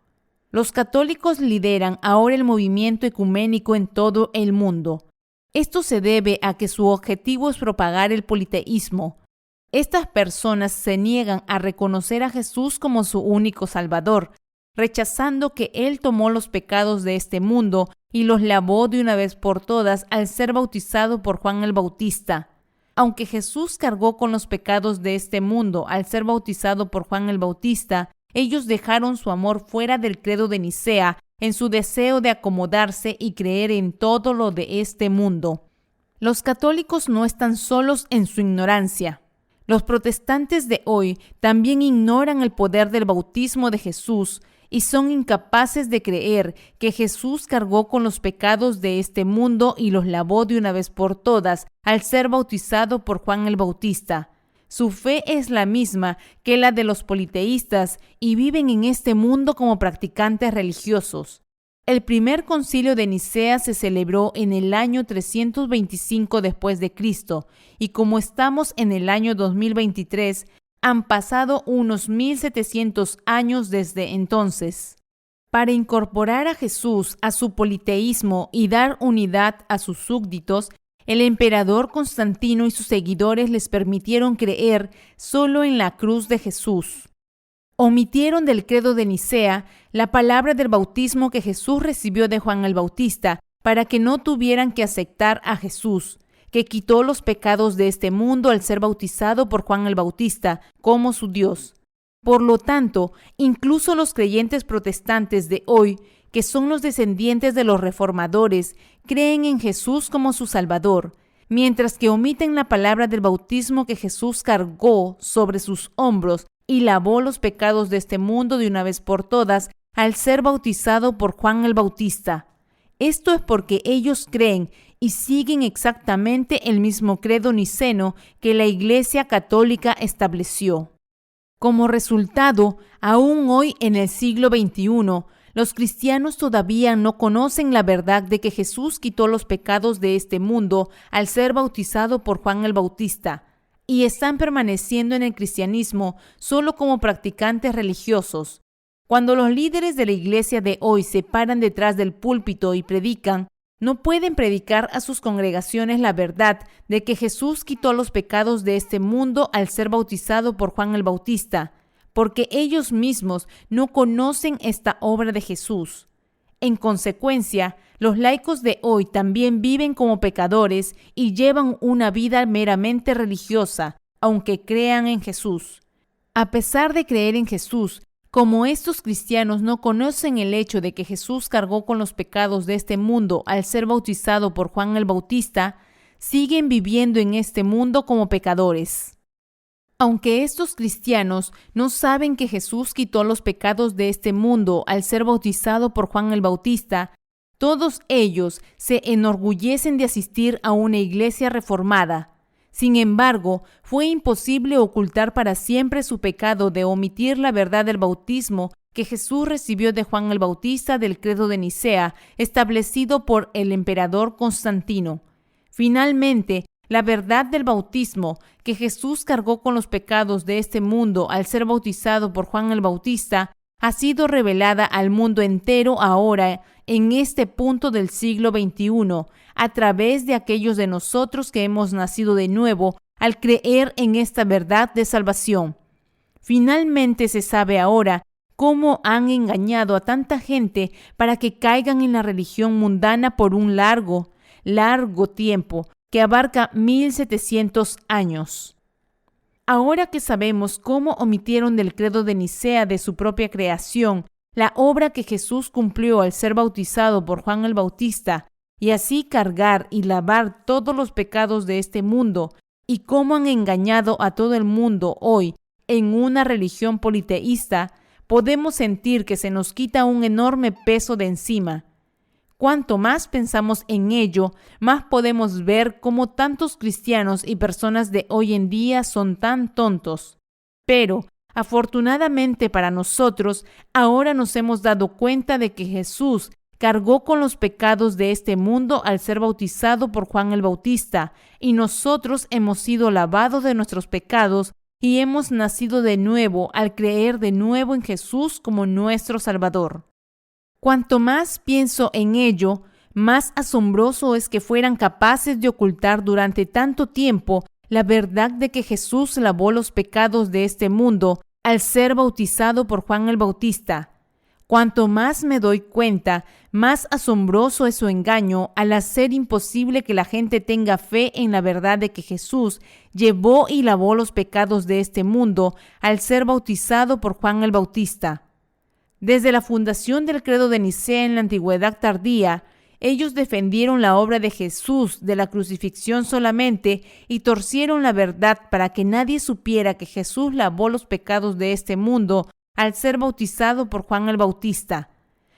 Los católicos lideran ahora el movimiento ecuménico en todo el mundo. Esto se debe a que su objetivo es propagar el politeísmo. Estas personas se niegan a reconocer a Jesús como su único Salvador, rechazando que Él tomó los pecados de este mundo y los lavó de una vez por todas al ser bautizado por Juan el Bautista. Aunque Jesús cargó con los pecados de este mundo al ser bautizado por Juan el Bautista, ellos dejaron su amor fuera del credo de Nicea en su deseo de acomodarse y creer en todo lo de este mundo. Los católicos no están solos en su ignorancia. Los protestantes de hoy también ignoran el poder del bautismo de Jesús y son incapaces de creer que Jesús cargó con los pecados de este mundo y los lavó de una vez por todas al ser bautizado por Juan el Bautista. Su fe es la misma que la de los politeístas y viven en este mundo como practicantes religiosos. El primer concilio de Nicea se celebró en el año 325 después de Cristo y como estamos en el año 2023, han pasado unos 1700 años desde entonces. Para incorporar a Jesús a su politeísmo y dar unidad a sus súbditos, el emperador Constantino y sus seguidores les permitieron creer solo en la cruz de Jesús. Omitieron del credo de Nicea la palabra del bautismo que Jesús recibió de Juan el Bautista para que no tuvieran que aceptar a Jesús, que quitó los pecados de este mundo al ser bautizado por Juan el Bautista como su Dios. Por lo tanto, incluso los creyentes protestantes de hoy, que son los descendientes de los reformadores, creen en Jesús como su Salvador, mientras que omiten la palabra del bautismo que Jesús cargó sobre sus hombros y lavó los pecados de este mundo de una vez por todas al ser bautizado por Juan el Bautista. Esto es porque ellos creen y siguen exactamente el mismo credo niceno que la Iglesia Católica estableció. Como resultado, aún hoy en el siglo XXI, los cristianos todavía no conocen la verdad de que Jesús quitó los pecados de este mundo al ser bautizado por Juan el Bautista, y están permaneciendo en el cristianismo solo como practicantes religiosos. Cuando los líderes de la iglesia de hoy se paran detrás del púlpito y predican, no pueden predicar a sus congregaciones la verdad de que Jesús quitó los pecados de este mundo al ser bautizado por Juan el Bautista, porque ellos mismos no conocen esta obra de Jesús. En consecuencia, los laicos de hoy también viven como pecadores y llevan una vida meramente religiosa, aunque crean en Jesús. A pesar de creer en Jesús, como estos cristianos no conocen el hecho de que Jesús cargó con los pecados de este mundo al ser bautizado por Juan el Bautista, siguen viviendo en este mundo como pecadores. Aunque estos cristianos no saben que Jesús quitó los pecados de este mundo al ser bautizado por Juan el Bautista, todos ellos se enorgullecen de asistir a una iglesia reformada. Sin embargo, fue imposible ocultar para siempre su pecado de omitir la verdad del bautismo que Jesús recibió de Juan el Bautista del credo de Nicea, establecido por el emperador Constantino. Finalmente, la verdad del bautismo, que Jesús cargó con los pecados de este mundo al ser bautizado por Juan el Bautista, ha sido revelada al mundo entero ahora, en este punto del siglo XXI, a través de aquellos de nosotros que hemos nacido de nuevo al creer en esta verdad de salvación. Finalmente se sabe ahora cómo han engañado a tanta gente para que caigan en la religión mundana por un largo tiempo que abarca 1700 años. Ahora que sabemos cómo omitieron del credo de Nicea de su propia creación la obra que Jesús cumplió al ser bautizado por Juan el Bautista y así cargar y lavar todos los pecados de este mundo, y cómo han engañado a todo el mundo hoy en una religión politeísta, podemos sentir que se nos quita un enorme peso de encima. Cuanto más pensamos en ello, más podemos ver cómo tantos cristianos y personas de hoy en día son tan tontos. Pero, afortunadamente para nosotros, ahora nos hemos dado cuenta de que Jesús cargó con los pecados de este mundo al ser bautizado por Juan el Bautista, y nosotros hemos sido lavados de nuestros pecados y hemos nacido de nuevo al creer de nuevo en Jesús como nuestro Salvador. Cuanto más pienso en ello, más asombroso es que fueran capaces de ocultar durante tanto tiempo la verdad de que Jesús lavó los pecados de este mundo al ser bautizado por Juan el Bautista. Cuanto más me doy cuenta, más asombroso es su engaño al hacer imposible que la gente tenga fe en la verdad de que Jesús llevó y lavó los pecados de este mundo al ser bautizado por Juan el Bautista. Desde la fundación del credo de Nicea en la antigüedad tardía, ellos defendieron la obra de Jesús de la crucifixión solamente y torcieron la verdad para que nadie supiera que Jesús lavó los pecados de este mundo al ser bautizado por Juan el Bautista.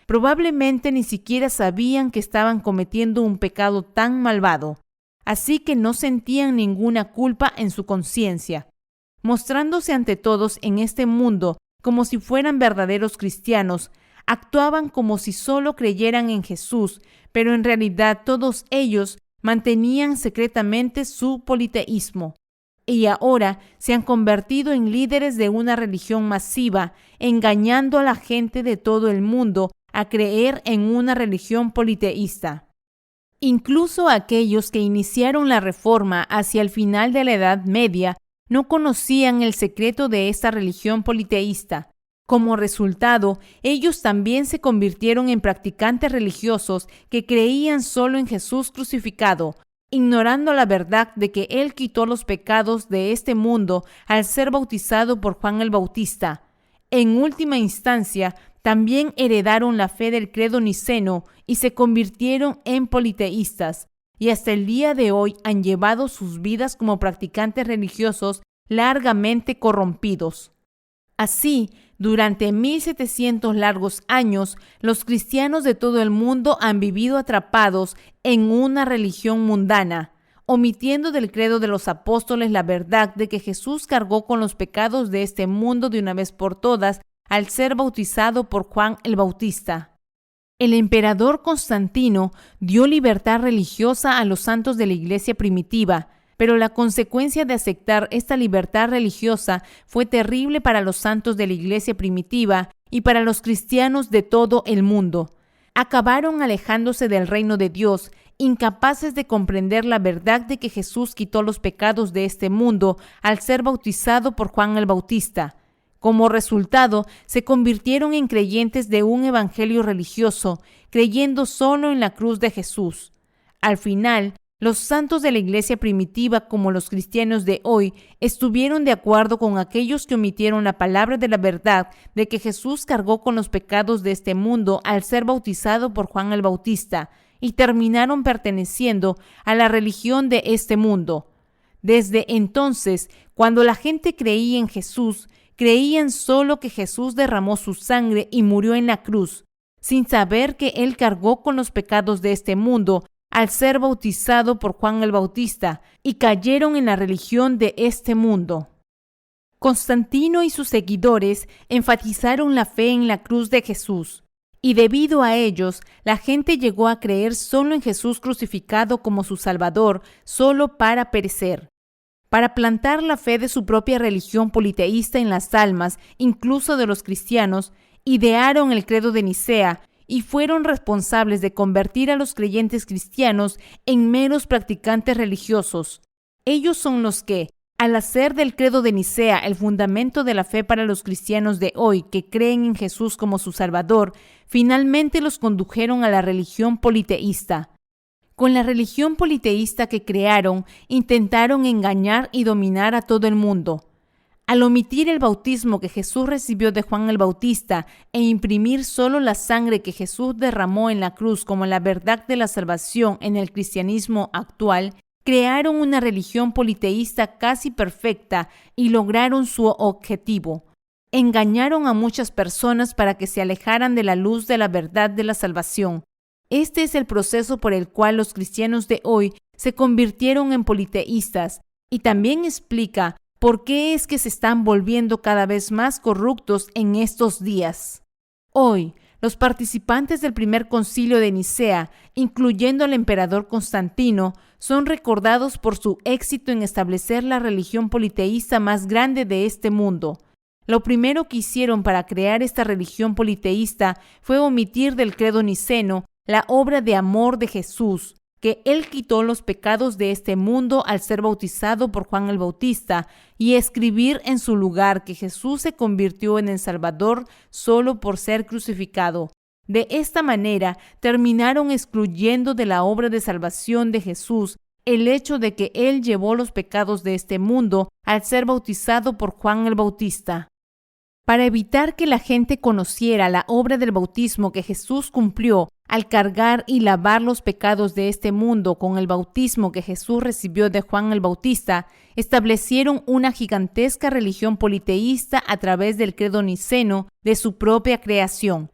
Probablemente ni siquiera sabían que estaban cometiendo un pecado tan malvado, así que no sentían ninguna culpa en su conciencia. Mostrándose ante todos en este mundo como si fueran verdaderos cristianos, actuaban como si solo creyeran en Jesús, pero en realidad todos ellos mantenían secretamente su politeísmo. Y ahora se han convertido en líderes de una religión masiva, engañando a la gente de todo el mundo a creer en una religión politeísta. Incluso aquellos que iniciaron la reforma hacia el final de la Edad Media no conocían el secreto de esta religión politeísta. Como resultado, ellos también se convirtieron en practicantes religiosos que creían solo en Jesús crucificado, ignorando la verdad de que Él quitó los pecados de este mundo al ser bautizado por Juan el Bautista. En última instancia, también heredaron la fe del credo niceno y se convirtieron en politeístas, y hasta el día de hoy han llevado sus vidas como practicantes religiosos largamente corrompidos. Así, durante 1700 largos años, los cristianos de todo el mundo han vivido atrapados en una religión mundana, omitiendo del credo de los apóstoles la verdad de que Jesús cargó con los pecados de este mundo de una vez por todas al ser bautizado por Juan el Bautista. El emperador Constantino dio libertad religiosa a los santos de la iglesia primitiva, pero la consecuencia de aceptar esta libertad religiosa fue terrible para los santos de la iglesia primitiva y para los cristianos de todo el mundo. Acabaron alejándose del reino de Dios, incapaces de comprender la verdad de que Jesús quitó los pecados de este mundo al ser bautizado por Juan el Bautista. Como resultado, se convirtieron en creyentes de un evangelio religioso, creyendo solo en la cruz de Jesús. Al final, los santos de la iglesia primitiva, como los cristianos de hoy, estuvieron de acuerdo con aquellos que omitieron la palabra de la verdad de que Jesús cargó con los pecados de este mundo al ser bautizado por Juan el Bautista, y terminaron perteneciendo a la religión de este mundo. Desde entonces, cuando la gente creía en Jesús, creían solo que Jesús derramó su sangre y murió en la cruz, sin saber que Él cargó con los pecados de este mundo al ser bautizado por Juan el Bautista, y cayeron en la religión de este mundo. Constantino y sus seguidores enfatizaron la fe en la cruz de Jesús, y debido a ellos, la gente llegó a creer solo en Jesús crucificado como su Salvador, solo para perecer. Para plantar la fe de su propia religión politeísta en las almas, incluso de los cristianos, idearon el credo de Nicea y fueron responsables de convertir a los creyentes cristianos en meros practicantes religiosos. Ellos son los que, Al hacer del credo de Nicea el fundamento de la fe para los cristianos de hoy que creen en Jesús como su Salvador, finalmente los condujeron a la religión politeísta. Con la religión politeísta que crearon, intentaron engañar y dominar a todo el mundo. Al omitir el bautismo que Jesús recibió de Juan el Bautista e imprimir solo la sangre que Jesús derramó en la cruz como la verdad de la salvación en el cristianismo actual, crearon una religión politeísta casi perfecta y lograron su objetivo. Engañaron a muchas personas para que se alejaran de la luz de la verdad de la salvación. Este es el proceso por el cual los cristianos de hoy se convirtieron en politeístas, y también explica por qué es que se están volviendo cada vez más corruptos en estos días. Hoy, los participantes del primer concilio de Nicea, incluyendo al emperador Constantino, son recordados por su éxito en establecer la religión politeísta más grande de este mundo. Lo primero que hicieron para crear esta religión politeísta fue omitir del credo niceno la obra de amor de Jesús, que Él quitó los pecados de este mundo al ser bautizado por Juan el Bautista, y escribir en su lugar que Jesús se convirtió en el Salvador solo por ser crucificado. De esta manera, terminaron excluyendo de la obra de salvación de Jesús el hecho de que Él llevó los pecados de este mundo al ser bautizado por Juan el Bautista. Para evitar que la gente conociera la obra del bautismo que Jesús cumplió al cargar y lavar los pecados de este mundo con el bautismo que Jesús recibió de Juan el Bautista, establecieron una gigantesca religión politeísta a través del credo niceno de su propia creación.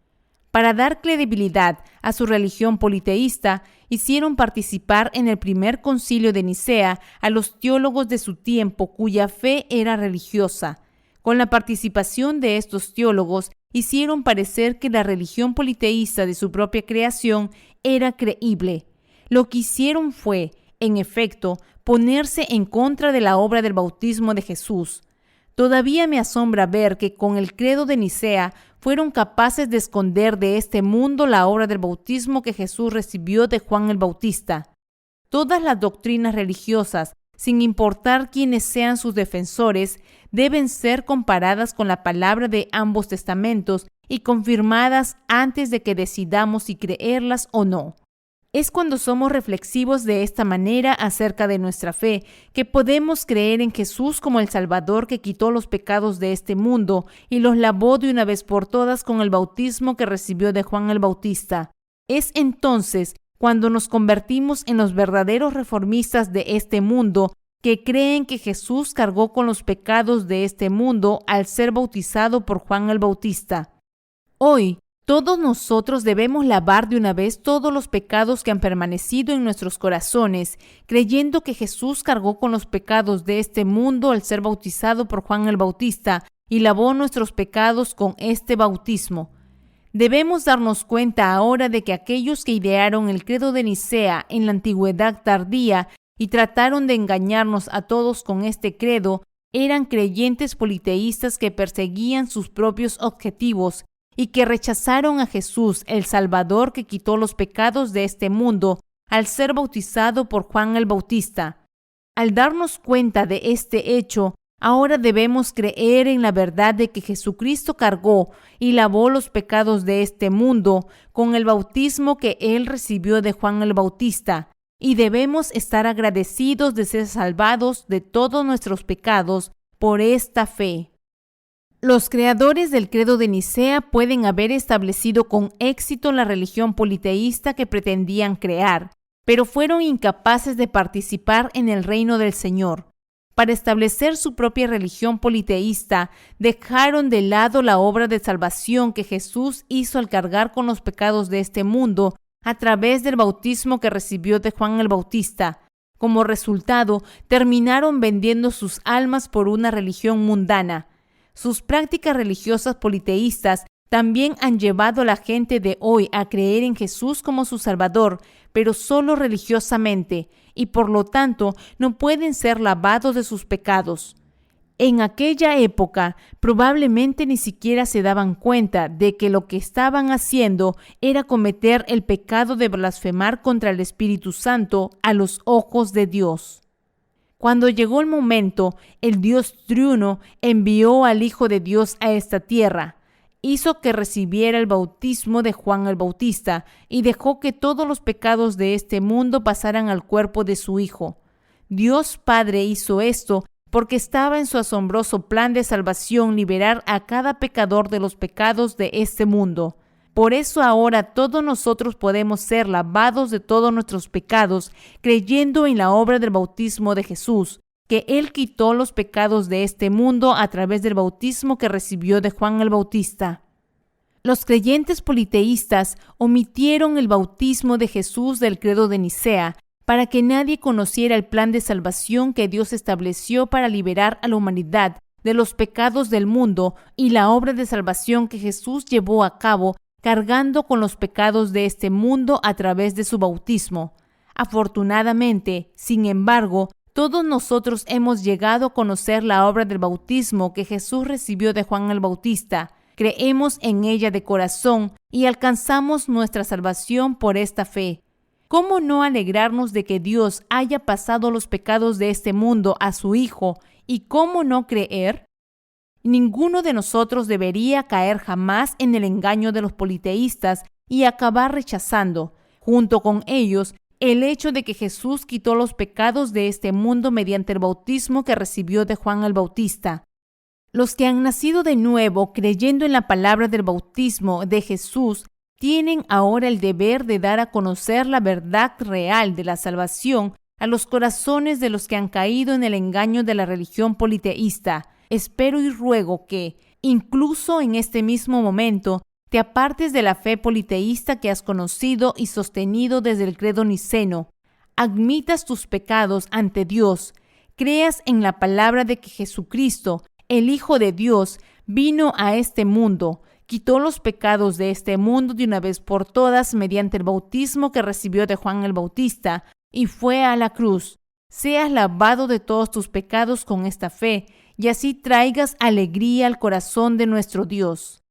Para dar credibilidad a su religión politeísta, hicieron participar en el primer concilio de Nicea a los teólogos de su tiempo cuya fe era religiosa. Con la participación de estos teólogos, hicieron parecer que la religión politeísta de su propia creación era creíble. Lo que hicieron fue, en efecto, ponerse en contra de la obra del bautismo de Jesús. Todavía me asombra ver que con el credo de Nicea fueron capaces de esconder de este mundo la obra del bautismo que Jesús recibió de Juan el Bautista. Todas las doctrinas religiosas, sin importar quiénes sean sus defensores, deben ser comparadas con la palabra de ambos testamentos y confirmadas antes de que decidamos si creerlas o no. Es cuando somos reflexivos de esta manera acerca de nuestra fe que podemos creer en Jesús como el Salvador que quitó los pecados de este mundo y los lavó de una vez por todas con el bautismo que recibió de Juan el Bautista. Es entonces cuando nos convertimos en los verdaderos reformistas de este mundo que creen que Jesús cargó con los pecados de este mundo al ser bautizado por Juan el Bautista. Hoy, todos nosotros debemos lavar de una vez todos los pecados que han permanecido en nuestros corazones, creyendo que Jesús cargó con los pecados de este mundo al ser bautizado por Juan el Bautista y lavó nuestros pecados con este bautismo. Debemos darnos cuenta ahora de que aquellos que idearon el credo de Nicea en la antigüedad tardía y trataron de engañarnos a todos con este credo eran creyentes politeístas que perseguían sus propios objetivos y que rechazaron a Jesús, el Salvador que quitó los pecados de este mundo al ser bautizado por Juan el Bautista. Al darnos cuenta de este hecho, ahora debemos creer en la verdad de que Jesucristo cargó y lavó los pecados de este mundo con el bautismo que Él recibió de Juan el Bautista, y debemos estar agradecidos de ser salvados de todos nuestros pecados por esta fe. Los creadores del credo de Nicea pueden haber establecido con éxito la religión politeísta que pretendían crear, pero fueron incapaces de participar en el reino del Señor. Para establecer su propia religión politeísta, dejaron de lado la obra de salvación que Jesús hizo al cargar con los pecados de este mundo a través del bautismo que recibió de Juan el Bautista. Como resultado, terminaron vendiendo sus almas por una religión mundana. Sus prácticas religiosas politeístas también han llevado a la gente de hoy a creer en Jesús como su Salvador, pero solo religiosamente, y por lo tanto no pueden ser lavados de sus pecados. En aquella época, probablemente ni siquiera se daban cuenta de que lo que estaban haciendo era cometer el pecado de blasfemar contra el Espíritu Santo a los ojos de Dios. Cuando llegó el momento, el Dios triuno envió al Hijo de Dios a esta tierra, hizo que recibiera el bautismo de Juan el Bautista y dejó que todos los pecados de este mundo pasaran al cuerpo de su Hijo. Dios Padre hizo esto porque estaba en su asombroso plan de salvación liberar a cada pecador de los pecados de este mundo. Por eso ahora todos nosotros podemos ser lavados de todos nuestros pecados creyendo en la obra del bautismo de Jesús, que Él quitó los pecados de este mundo a través del bautismo que recibió de Juan el Bautista. Los creyentes politeístas omitieron el bautismo de Jesús del credo de Nicea para que nadie conociera el plan de salvación que Dios estableció para liberar a la humanidad de los pecados del mundo y la obra de salvación que Jesús llevó a cabo cargando con los pecados de este mundo a través de su bautismo. Afortunadamente, sin embargo, todos nosotros hemos llegado a conocer la obra del bautismo que Jesús recibió de Juan el Bautista, creemos en ella de corazón y alcanzamos nuestra salvación por esta fe. ¿Cómo no alegrarnos de que Dios haya pasado los pecados de este mundo a su Hijo y cómo no creer? Ninguno de nosotros debería caer jamás en el engaño de los politeístas y acabar rechazando, junto con ellos, el hecho de que Jesús quitó los pecados de este mundo mediante el bautismo que recibió de Juan el Bautista. Los que han nacido de nuevo creyendo en la palabra del bautismo de Jesús tienen ahora el deber de dar a conocer la verdad real de la salvación a los corazones de los que han caído en el engaño de la religión politeísta. Espero y ruego que, incluso en este mismo momento, te apartes de la fe politeísta que has conocido y sostenido desde el credo niceno, admitas tus pecados ante Dios, creas en la palabra de que Jesucristo, el Hijo de Dios, vino a este mundo, quitó los pecados de este mundo de una vez por todas mediante el bautismo que recibió de Juan el Bautista y fue a la cruz. Seas lavado de todos tus pecados con esta fe y así traigas alegría al corazón de nuestro Dios.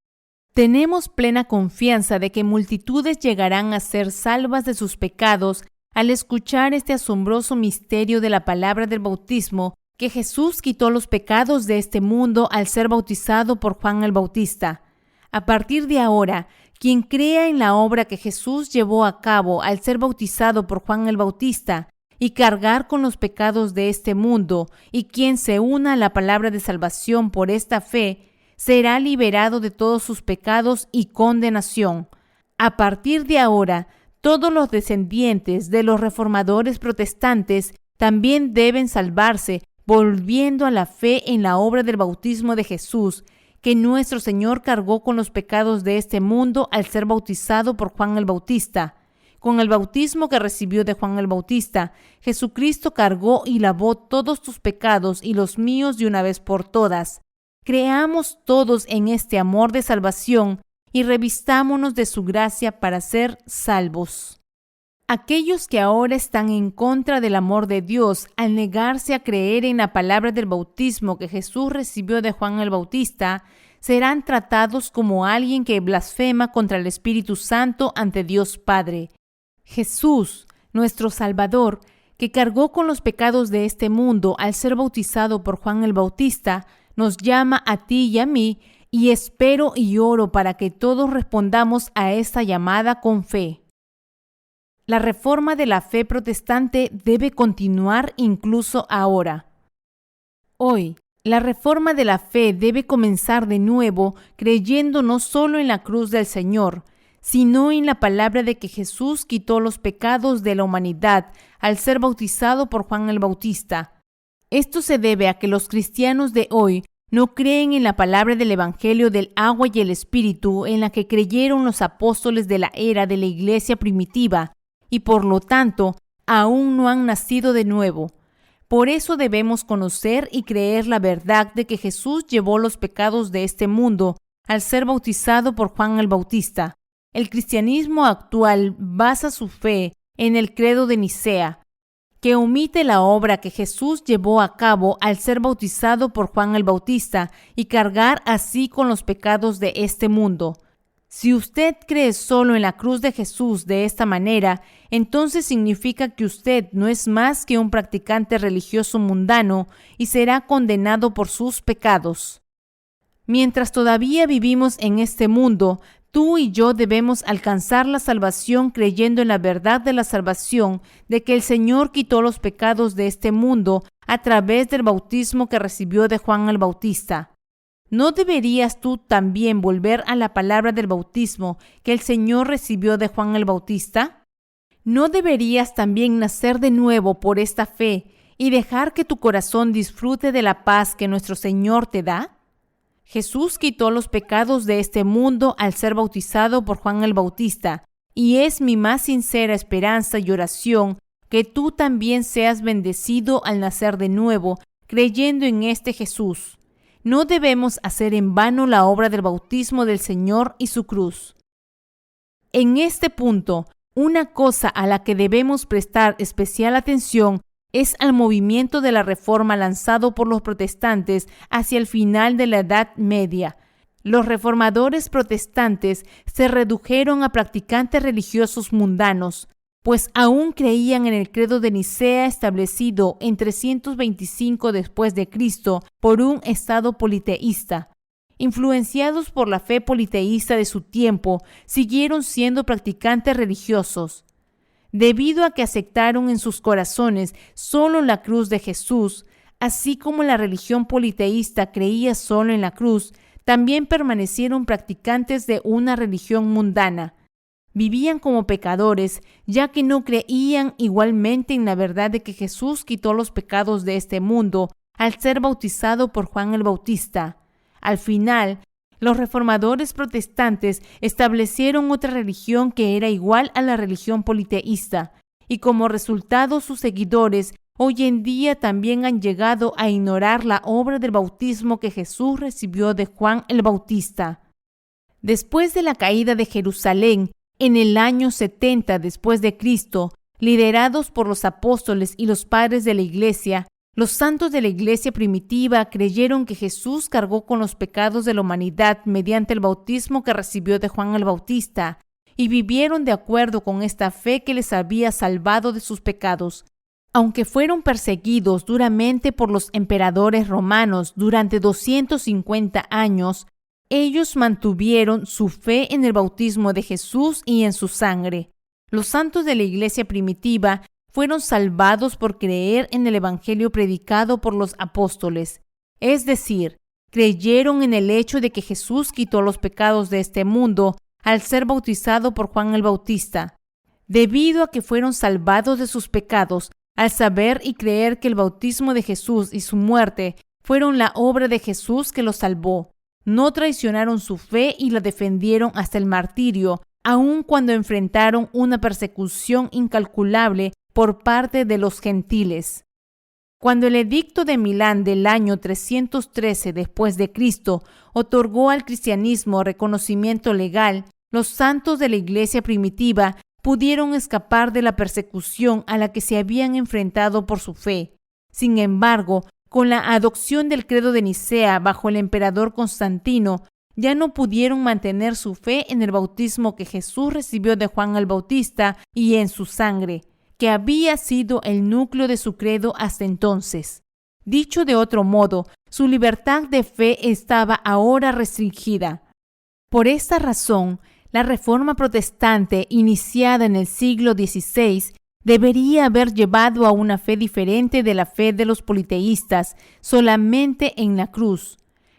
Tenemos plena confianza de que multitudes llegarán a ser salvas de sus pecados al escuchar este asombroso misterio de la palabra del bautismo, que Jesús quitó los pecados de este mundo al ser bautizado por Juan el Bautista. A partir de ahora, quien crea en la obra que Jesús llevó a cabo al ser bautizado por Juan el Bautista y cargar con los pecados de este mundo, y quien se una a la palabra de salvación por esta fe, será liberado de todos sus pecados y condenación. A partir de ahora, todos los descendientes de los reformadores protestantes también deben salvarse volviendo a la fe en la obra del bautismo de Jesús, que nuestro Señor cargó con los pecados de este mundo al ser bautizado por Juan el Bautista. Con el bautismo que recibió de Juan el Bautista, Jesucristo cargó y lavó todos tus pecados y los míos de una vez por todas. Creamos todos en este amor de salvación y revistámonos de su gracia para ser salvos. Aquellos que ahora están en contra del amor de Dios al negarse a creer en la palabra del bautismo que Jesús recibió de Juan el Bautista, serán tratados como alguien que blasfema contra el Espíritu Santo ante Dios Padre. Jesús, nuestro Salvador, que cargó con los pecados de este mundo al ser bautizado por Juan el Bautista, nos llama a ti y a mí, y espero y oro para que todos respondamos a esta llamada con fe. La reforma de la fe protestante debe continuar incluso ahora. Hoy, la reforma de la fe debe comenzar de nuevo creyendo no solo en la cruz del Señor, sino en la palabra de que Jesús quitó los pecados de la humanidad al ser bautizado por Juan el Bautista. Esto se debe a que los cristianos de hoy no creen en la palabra del Evangelio del agua y el Espíritu en la que creyeron los apóstoles de la era de la iglesia primitiva y por lo tanto aún no han nacido de nuevo. Por eso debemos conocer y creer la verdad de que Jesús llevó los pecados de este mundo al ser bautizado por Juan el Bautista. El cristianismo actual basa su fe en el credo de Nicea, que omite la obra que Jesús llevó a cabo al ser bautizado por Juan el Bautista y cargar así con los pecados de este mundo. Si usted cree solo en la cruz de Jesús de esta manera, entonces significa que usted no es más que un practicante religioso mundano y será condenado por sus pecados. Mientras todavía vivimos en este mundo, tú y yo debemos alcanzar la salvación creyendo en la verdad de la salvación, de que el Señor quitó los pecados de este mundo a través del bautismo que recibió de Juan el Bautista. ¿No deberías tú también volver a la palabra del bautismo que el Señor recibió de Juan el Bautista? ¿No deberías también nacer de nuevo por esta fe y dejar que tu corazón disfrute de la paz que nuestro Señor te da? Jesús quitó los pecados de este mundo al ser bautizado por Juan el Bautista, y es mi más sincera esperanza y oración que tú también seas bendecido al nacer de nuevo, creyendo en este Jesús. No debemos hacer en vano la obra del bautismo del Señor y su cruz. En este punto, una cosa a la que debemos prestar especial atención es al movimiento de la Reforma lanzado por los protestantes hacia el final de la Edad Media. Los reformadores protestantes se redujeron a practicantes religiosos mundanos, pues aún creían en el credo de Nicea establecido en 325 después de Cristo por un estado politeísta. Influenciados por la fe politeísta de su tiempo, siguieron siendo practicantes religiosos. Debido a que aceptaron en sus corazones solo la cruz de Jesús, así como la religión politeísta creía solo en la cruz, también permanecieron practicantes de una religión mundana. Vivían como pecadores, ya que no creían igualmente en la verdad de que Jesús quitó los pecados de este mundo al ser bautizado por Juan el Bautista. Al final, los reformadores protestantes establecieron otra religión que era igual a la religión politeísta, y como resultado sus seguidores hoy en día también han llegado a ignorar la obra del bautismo que Jesús recibió de Juan el Bautista. Después de la caída de Jerusalén, en el año 70 después de Cristo, liderados por los apóstoles y los padres de la Iglesia, los santos de la Iglesia primitiva creyeron que Jesús cargó con los pecados de la humanidad mediante el bautismo que recibió de Juan el Bautista, y vivieron de acuerdo con esta fe que les había salvado de sus pecados. Aunque fueron perseguidos duramente por los emperadores romanos durante 250 años, ellos mantuvieron su fe en el bautismo de Jesús y en su sangre. Los santos de la Iglesia primitiva fueron salvados por creer en el evangelio predicado por los apóstoles, es decir, creyeron en el hecho de que Jesús quitó los pecados de este mundo al ser bautizado por Juan el Bautista. Debido a que fueron salvados de sus pecados, al saber y creer que el bautismo de Jesús y su muerte fueron la obra de Jesús que los salvó, no traicionaron su fe y la defendieron hasta el martirio, aun cuando enfrentaron una persecución incalculable por parte de los gentiles. Cuando el edicto de Milán del año 313 después de Cristo otorgó al cristianismo reconocimiento legal, los santos de la Iglesia primitiva pudieron escapar de la persecución a la que se habían enfrentado por su fe. Sin embargo, con la adopción del credo de Nicea bajo el emperador Constantino, ya no pudieron mantener su fe en el bautismo que Jesús recibió de Juan el Bautista y en su sangre, que había sido el núcleo de su credo hasta entonces. Dicho de otro modo, su libertad de fe estaba ahora restringida. Por esta razón, la Reforma protestante, iniciada en el siglo XVI, debería haber llevado a una fe diferente de la fe de los politeístas, solamente en la cruz.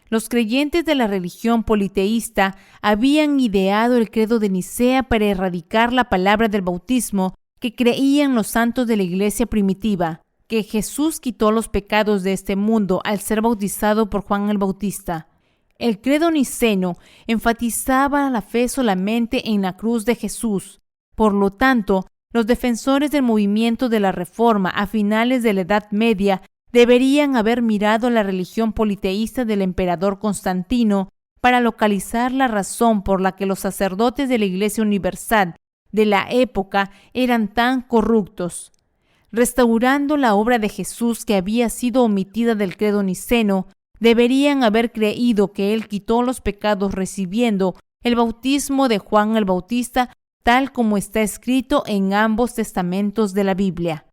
Los creyentes de la religión politeísta habían ideado el credo de Nicea para erradicar la palabra del bautismo que creían los santos de la Iglesia primitiva, que Jesús quitó los pecados de este mundo al ser bautizado por Juan el Bautista. El credo niceno enfatizaba la fe solamente en la cruz de Jesús. Por lo tanto, los defensores del movimiento de la Reforma a finales de la Edad Media deberían haber mirado la religión politeísta del emperador Constantino para localizar la razón por la que los sacerdotes de la Iglesia Universal de la época eran tan corruptos. Restaurando la obra de Jesús que había sido omitida del credo niceno, deberían haber creído que Él quitó los pecados recibiendo el bautismo de Juan el Bautista, tal como está escrito en ambos testamentos de la Biblia.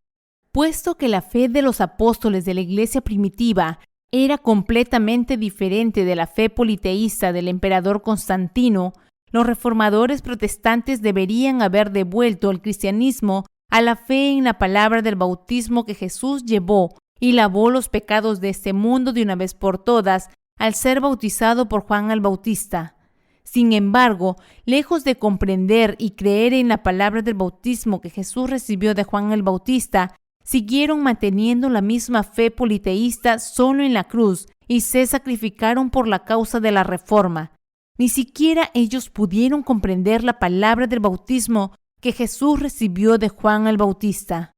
Puesto que la fe de los apóstoles de la iglesia primitiva era completamente diferente de la fe politeísta del emperador Constantino, los reformadores protestantes deberían haber devuelto el cristianismo a la fe en la palabra del bautismo que Jesús llevó y lavó los pecados de este mundo de una vez por todas al ser bautizado por Juan el Bautista. Sin embargo, lejos de comprender y creer en la palabra del bautismo que Jesús recibió de Juan el Bautista, siguieron manteniendo la misma fe politeísta solo en la cruz y se sacrificaron por la causa de la reforma. Ni siquiera ellos pudieron comprender la palabra del bautismo que Jesús recibió de Juan el Bautista.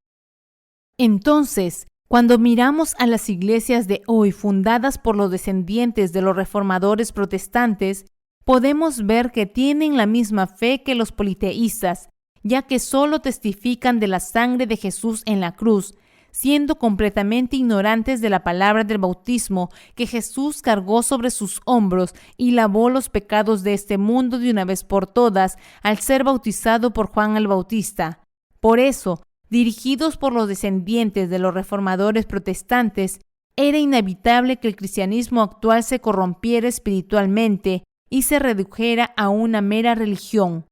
Entonces, cuando miramos a las iglesias de hoy fundadas por los descendientes de los reformadores protestantes, podemos ver que tienen la misma fe que los politeístas, ya que solo testifican de la sangre de Jesús en la cruz, siendo completamente ignorantes de la palabra del bautismo que Jesús cargó sobre sus hombros y lavó los pecados de este mundo de una vez por todas al ser bautizado por Juan el Bautista. Por eso, dirigidos por los descendientes de los reformadores protestantes, era inevitable que el cristianismo actual se corrompiera espiritualmente y se redujera a una mera religión.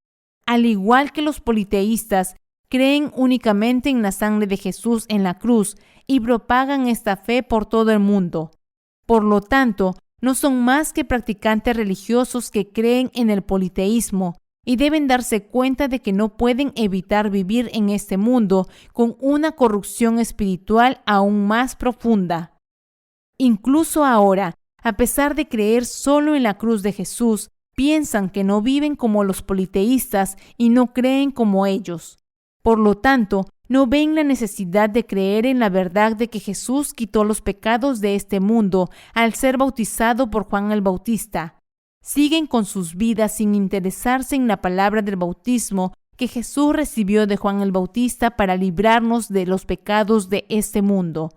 Al igual que los politeístas, creen únicamente en la sangre de Jesús en la cruz y propagan esta fe por todo el mundo. Por lo tanto, no son más que practicantes religiosos que creen en el politeísmo y deben darse cuenta de que no pueden evitar vivir en este mundo con una corrupción espiritual aún más profunda. Incluso ahora, a pesar de creer solo en la cruz de Jesús, piensan que no viven como los politeístas y no creen como ellos. Por lo tanto, no ven la necesidad de creer en la verdad de que Jesús quitó los pecados de este mundo al ser bautizado por Juan el Bautista. Siguen con sus vidas sin interesarse en la palabra del bautismo que Jesús recibió de Juan el Bautista para librarnos de los pecados de este mundo.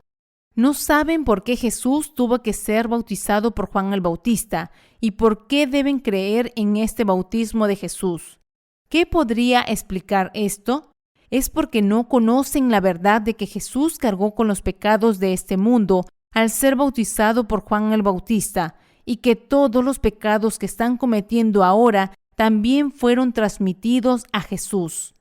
No saben por qué Jesús tuvo que ser bautizado por Juan el Bautista y por qué deben creer en este bautismo de Jesús. ¿Qué podría explicar esto? Es porque no conocen la verdad de que Jesús cargó con los pecados de este mundo al ser bautizado por Juan el Bautista y que todos los pecados que están cometiendo ahora también fueron transmitidos a Jesús.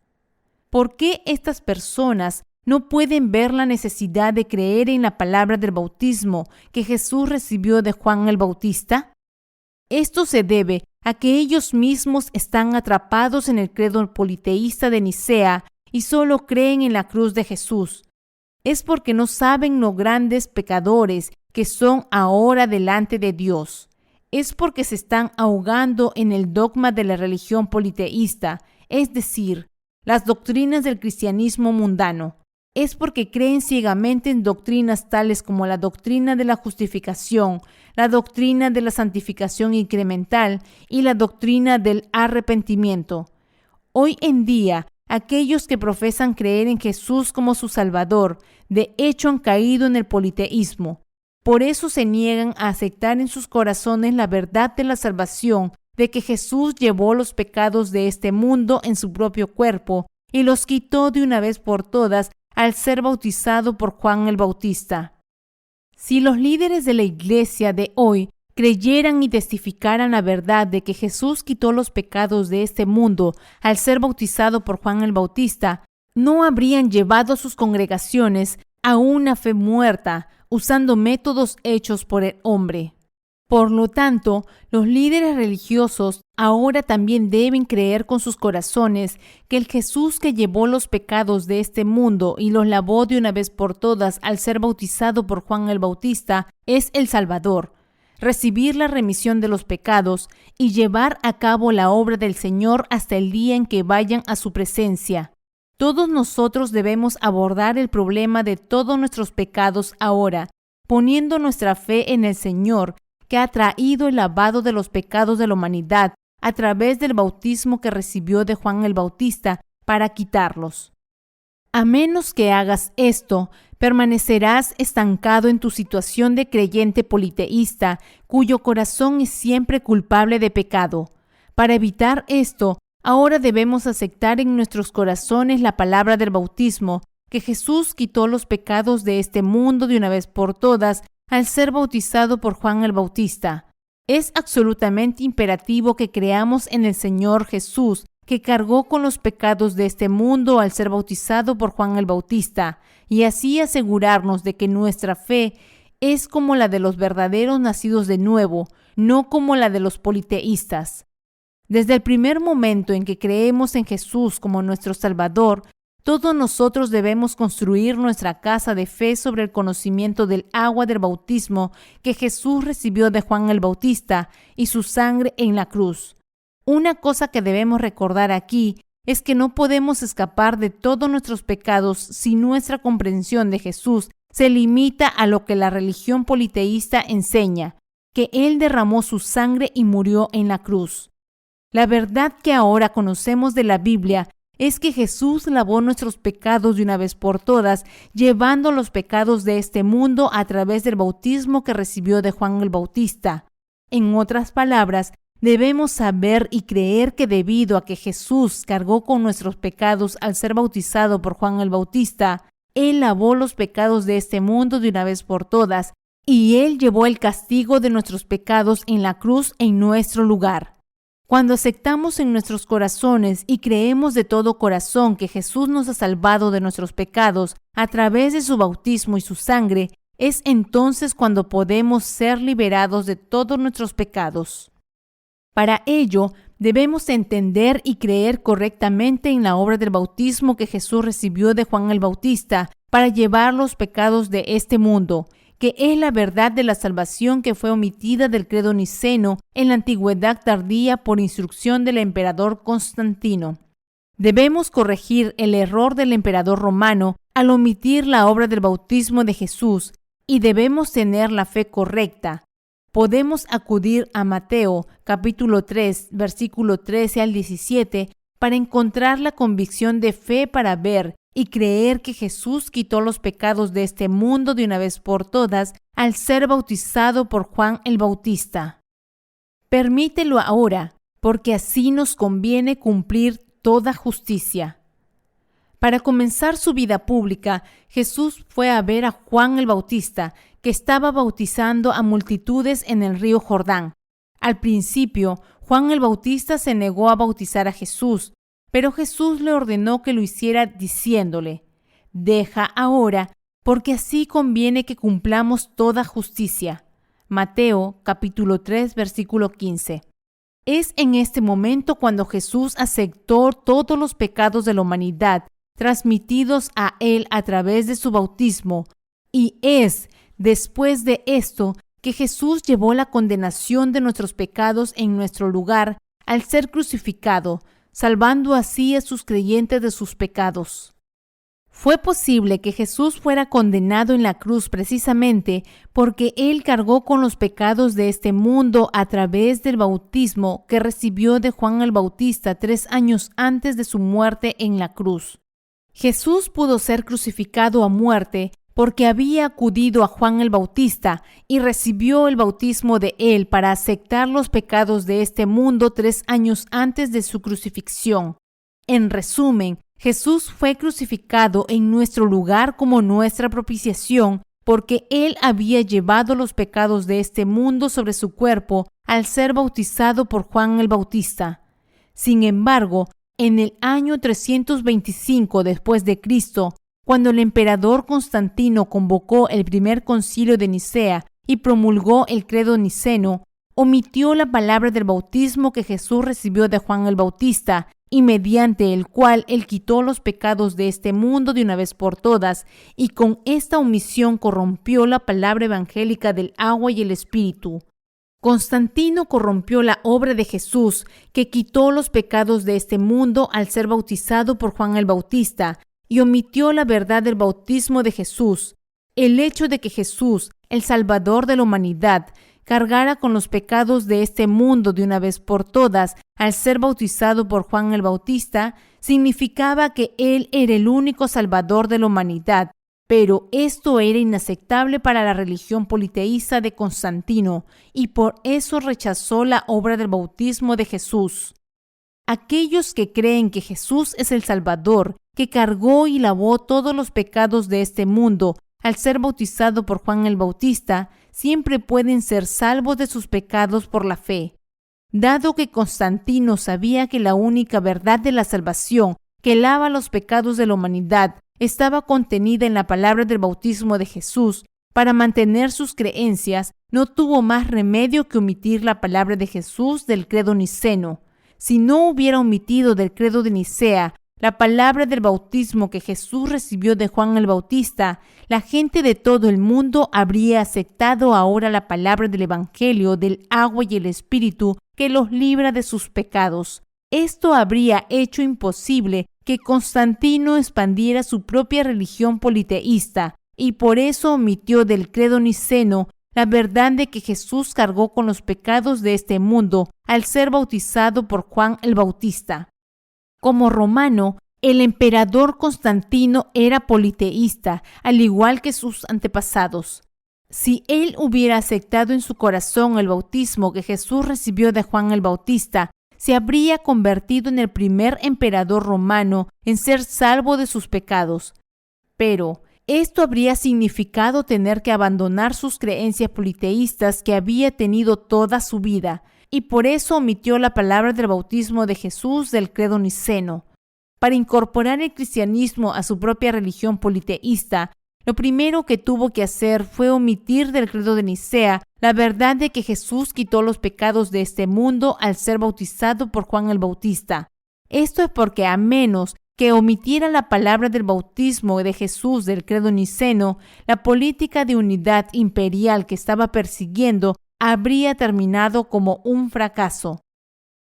¿Por qué estas personas no pueden ver la necesidad de creer en la palabra del bautismo que Jesús recibió de Juan el Bautista? Esto se debe a que ellos mismos están atrapados en el credo politeísta de Nicea y solo creen en la cruz de Jesús. Es porque no saben lo grandes pecadores que son ahora delante de Dios. Es porque se están ahogando en el dogma de la religión politeísta, es decir, las doctrinas del cristianismo mundano. Es porque creen ciegamente en doctrinas tales como la doctrina de la justificación, la doctrina de la santificación incremental y la doctrina del arrepentimiento. Hoy en día, aquellos que profesan creer en Jesús como su Salvador, de hecho han caído en el politeísmo. Por eso se niegan a aceptar en sus corazones la verdad de la salvación, de que Jesús llevó los pecados de este mundo en su propio cuerpo y los quitó de una vez por todas al ser bautizado por Juan el Bautista. Si los líderes de la iglesia de hoy creyeran y testificaran la verdad de que Jesús quitó los pecados de este mundo al ser bautizado por Juan el Bautista, no habrían llevado a sus congregaciones a una fe muerta, usando métodos hechos por el hombre. Por lo tanto, los líderes religiosos ahora también deben creer con sus corazones que el Jesús que llevó los pecados de este mundo y los lavó de una vez por todas al ser bautizado por Juan el Bautista es el Salvador, recibir la remisión de los pecados y llevar a cabo la obra del Señor hasta el día en que vayan a su presencia. Todos nosotros debemos abordar el problema de todos nuestros pecados ahora, poniendo nuestra fe en el Señor, que ha traído el lavado de los pecados de la humanidad a través del bautismo que recibió de Juan el Bautista para quitarlos. A menos que hagas esto, permanecerás estancado en tu situación de creyente politeísta, cuyo corazón es siempre culpable de pecado. Para evitar esto, ahora debemos aceptar en nuestros corazones la palabra del bautismo, que Jesús quitó los pecados de este mundo de una vez por todas al ser bautizado por Juan el Bautista. Es absolutamente imperativo que creamos en el Señor Jesús, que cargó con los pecados de este mundo al ser bautizado por Juan el Bautista, y así asegurarnos de que nuestra fe es como la de los verdaderos nacidos de nuevo, no como la de los politeístas. Desde el primer momento en que creemos en Jesús como nuestro Salvador, todos nosotros debemos construir nuestra casa de fe sobre el conocimiento del agua del bautismo que Jesús recibió de Juan el Bautista y su sangre en la cruz. Una cosa que debemos recordar aquí es que no podemos escapar de todos nuestros pecados si nuestra comprensión de Jesús se limita a lo que la religión politeísta enseña, que Él derramó su sangre y murió en la cruz. La verdad que ahora conocemos de la Biblia es que Jesús lavó nuestros pecados de una vez por todas, llevando los pecados de este mundo a través del bautismo que recibió de Juan el Bautista. En otras palabras, debemos saber y creer que debido a que Jesús cargó con nuestros pecados al ser bautizado por Juan el Bautista, Él lavó los pecados de este mundo de una vez por todas, y Él llevó el castigo de nuestros pecados en la cruz en nuestro lugar. Cuando aceptamos en nuestros corazones y creemos de todo corazón que Jesús nos ha salvado de nuestros pecados a través de su bautismo y su sangre, es entonces cuando podemos ser liberados de todos nuestros pecados. Para ello, debemos entender y creer correctamente en la obra del bautismo que Jesús recibió de Juan el Bautista para llevar los pecados de este mundo, que es la verdad de la salvación que fue omitida del credo niceno en la antigüedad tardía por instrucción del emperador Constantino. Debemos corregir el error del emperador romano al omitir la obra del bautismo de Jesús y debemos tener la fe correcta. Podemos acudir a Mateo, capítulo 3, versículo 13 al 17, para encontrar la convicción de fe para ver y creer que Jesús quitó los pecados de este mundo de una vez por todas al ser bautizado por Juan el Bautista. Permítelo ahora, porque así nos conviene cumplir toda justicia. Para comenzar su vida pública, Jesús fue a ver a Juan el Bautista, que estaba bautizando a multitudes en el río Jordán. Al principio, Juan el Bautista se negó a bautizar a Jesús, pero Jesús le ordenó que lo hiciera diciéndole: «Deja ahora, porque así conviene que cumplamos toda justicia». Mateo, capítulo 3, versículo 15. Es en este momento cuando Jesús aceptó todos los pecados de la humanidad, transmitidos a Él a través de su bautismo, y es después de esto que Jesús llevó la condenación de nuestros pecados en nuestro lugar al ser crucificado, salvando así a sus creyentes de sus pecados. Fue posible que Jesús fuera condenado en la cruz precisamente porque Él cargó con los pecados de este mundo a través del bautismo que recibió de Juan el Bautista 3 años antes de su muerte en la cruz. Jesús pudo ser crucificado a muerte porque había acudido a Juan el Bautista y recibió el bautismo de él para aceptar los pecados de este mundo 3 años antes de su crucifixión. En resumen, Jesús fue crucificado en nuestro lugar como nuestra propiciación porque Él había llevado los pecados de este mundo sobre su cuerpo al ser bautizado por Juan el Bautista. Sin embargo, en el año 325 después de Cristo, cuando el emperador Constantino convocó el primer concilio de Nicea y promulgó el credo niceno, omitió la palabra del bautismo que Jesús recibió de Juan el Bautista y mediante el cual Él quitó los pecados de este mundo de una vez por todas, y con esta omisión corrompió la palabra evangélica del agua y el Espíritu. Constantino corrompió la obra de Jesús, que quitó los pecados de este mundo al ser bautizado por Juan el Bautista, y omitió la verdad del bautismo de Jesús. El hecho de que Jesús, el Salvador de la humanidad, cargara con los pecados de este mundo de una vez por todas al ser bautizado por Juan el Bautista, significaba que Él era el único Salvador de la humanidad, Pero esto era inaceptable para la religión politeísta de Constantino y por eso rechazó la obra del bautismo de Jesús. Aquellos que creen que Jesús es el Salvador, que cargó y lavó todos los pecados de este mundo al ser bautizado por Juan el Bautista, siempre pueden ser salvos de sus pecados por la fe. Dado que Constantino sabía que la única verdad de la salvación que lava los pecados de la humanidad estaba contenida en la palabra del bautismo de Jesús, para mantener sus creencias, no tuvo más remedio que omitir la palabra de Jesús del credo niceno. Si no hubiera omitido del credo de Nicea la palabra del bautismo que Jesús recibió de Juan el Bautista, la gente de todo el mundo habría aceptado ahora la palabra del Evangelio del agua y el Espíritu que los libra de sus pecados. Esto habría hecho imposible que Constantino expandiera su propia religión politeísta y por eso omitió del credo niceno la verdad de que Jesús cargó con los pecados de este mundo al ser bautizado por Juan el Bautista. Como romano, el emperador Constantino era politeísta, al igual que sus antepasados. Si él hubiera aceptado en su corazón el bautismo que Jesús recibió de Juan el Bautista, se habría convertido en el primer emperador romano en ser salvo de sus pecados. Pero esto habría significado tener que abandonar sus creencias politeístas que había tenido toda su vida, y por eso omitió la palabra del bautismo de Jesús del credo niceno. Para incorporar el cristianismo a su propia religión politeísta, lo primero que tuvo que hacer fue omitir del credo de Nicea la verdad de que Jesús quitó los pecados de este mundo al ser bautizado por Juan el Bautista. Esto es porque a menos que omitiera la palabra del bautismo de Jesús del credo niceno, la política de unidad imperial que estaba persiguiendo habría terminado como un fracaso.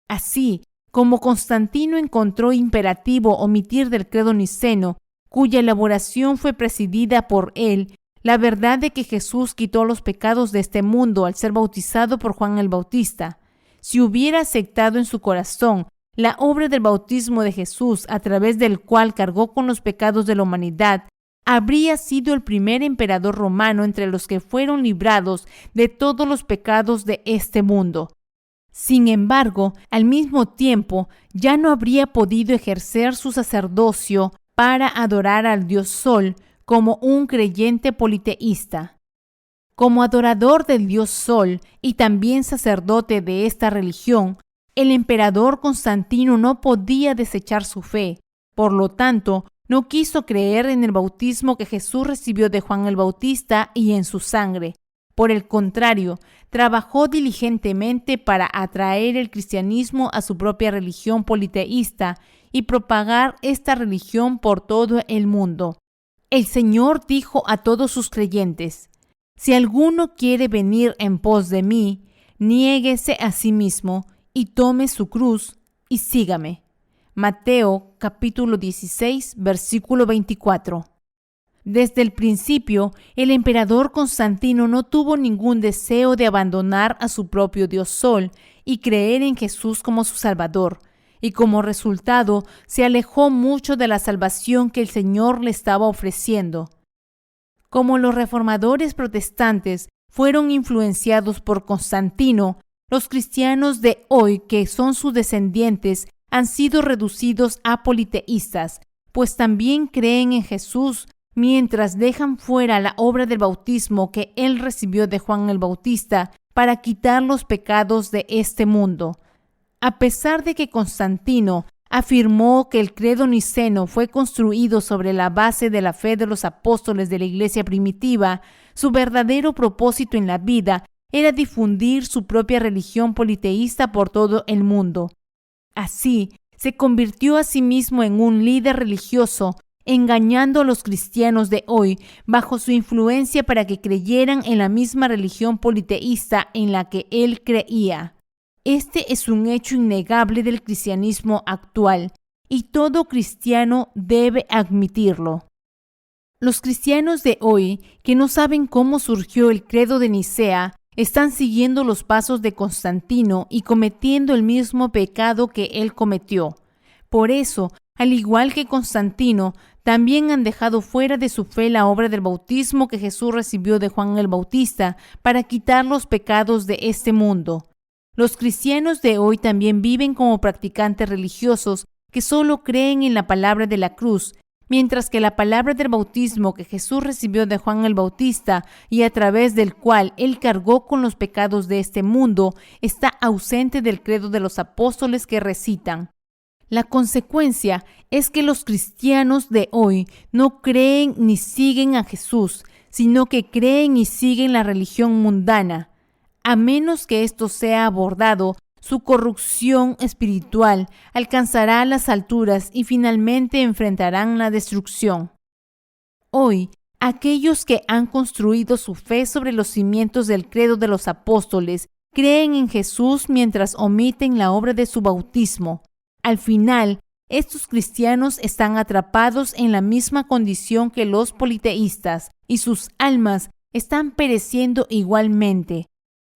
Así, como Constantino encontró imperativo omitir del credo niceno, cuya elaboración fue presidida por él, la verdad de que Jesús quitó los pecados de este mundo al ser bautizado por Juan el Bautista, si hubiera aceptado en su corazón la obra del bautismo de Jesús a través del cual cargó con los pecados de la humanidad, habría sido el primer emperador romano entre los que fueron librados de todos los pecados de este mundo. Sin embargo, al mismo tiempo, ya no habría podido ejercer su sacerdocio para adorar al dios Sol como un creyente politeísta. Como adorador del dios Sol y también sacerdote de esta religión, el emperador Constantino no podía desechar su fe. Por lo tanto, no quiso creer en el bautismo que Jesús recibió de Juan el Bautista y en su sangre. Por el contrario, trabajó diligentemente para atraer el cristianismo a su propia religión politeísta y propagar esta religión por todo el mundo. El Señor dijo a todos sus creyentes: si alguno quiere venir en pos de mí, niéguese a sí mismo y tome su cruz y sígame. Mateo capítulo 16, versículo 24. Desde el principio, el emperador Constantino no tuvo ningún deseo de abandonar a su propio dios Sol y creer en Jesús como su Salvador, y como resultado se alejó mucho de la salvación que el Señor le estaba ofreciendo. Como los reformadores protestantes fueron influenciados por Constantino, los cristianos de hoy, que son sus descendientes, han sido reducidos a politeístas, pues también creen en Jesús, mientras dejan fuera la obra del bautismo que él recibió de Juan el Bautista para quitar los pecados de este mundo. A pesar de que Constantino afirmó que el credo niceno fue construido sobre la base de la fe de los apóstoles de la iglesia primitiva, su verdadero propósito en la vida era difundir su propia religión politeísta por todo el mundo. Así, se convirtió a sí mismo en un líder religioso, engañando a los cristianos de hoy bajo su influencia para que creyeran en la misma religión politeísta en la que él creía. Este es un hecho innegable del cristianismo actual, y todo cristiano debe admitirlo. Los cristianos de hoy, que no saben cómo surgió el credo de Nicea, están siguiendo los pasos de Constantino y cometiendo el mismo pecado que él cometió. Por eso, al igual que Constantino, también han dejado fuera de su fe la obra del bautismo que Jesús recibió de Juan el Bautista para quitar los pecados de este mundo. Los cristianos de hoy también viven como practicantes religiosos que solo creen en la palabra de la cruz, mientras que la palabra del bautismo que Jesús recibió de Juan el Bautista y a través del cual él cargó con los pecados de este mundo está ausente del credo de los apóstoles que recitan. La consecuencia es que los cristianos de hoy no creen ni siguen a Jesús, sino que creen y siguen la religión mundana. A menos que esto sea abordado, su corrupción espiritual alcanzará las alturas y finalmente enfrentarán la destrucción. Hoy, aquellos que han construido su fe sobre los cimientos del credo de los apóstoles creen en Jesús mientras omiten la obra de su bautismo. Al final, estos cristianos están atrapados en la misma condición que los politeístas y sus almas están pereciendo igualmente.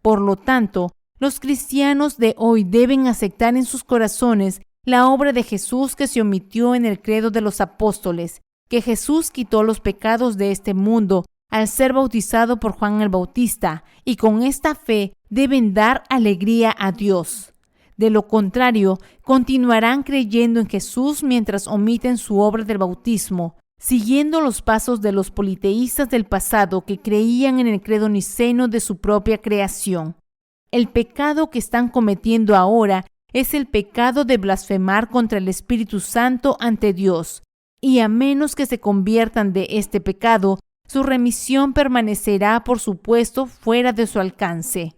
Por lo tanto, los cristianos de hoy deben aceptar en sus corazones la obra de Jesús que se omitió en el credo de los apóstoles, que Jesús quitó los pecados de este mundo al ser bautizado por Juan el Bautista, y con esta fe deben dar alegría a Dios. De lo contrario, continuarán creyendo en Jesús mientras omiten su obra del bautismo, siguiendo los pasos de los politeístas del pasado que creían en el credo niceno de su propia creación. El pecado que están cometiendo ahora es el pecado de blasfemar contra el Espíritu Santo ante Dios, y a menos que se conviertan de este pecado, su remisión permanecerá, por supuesto, fuera de su alcance.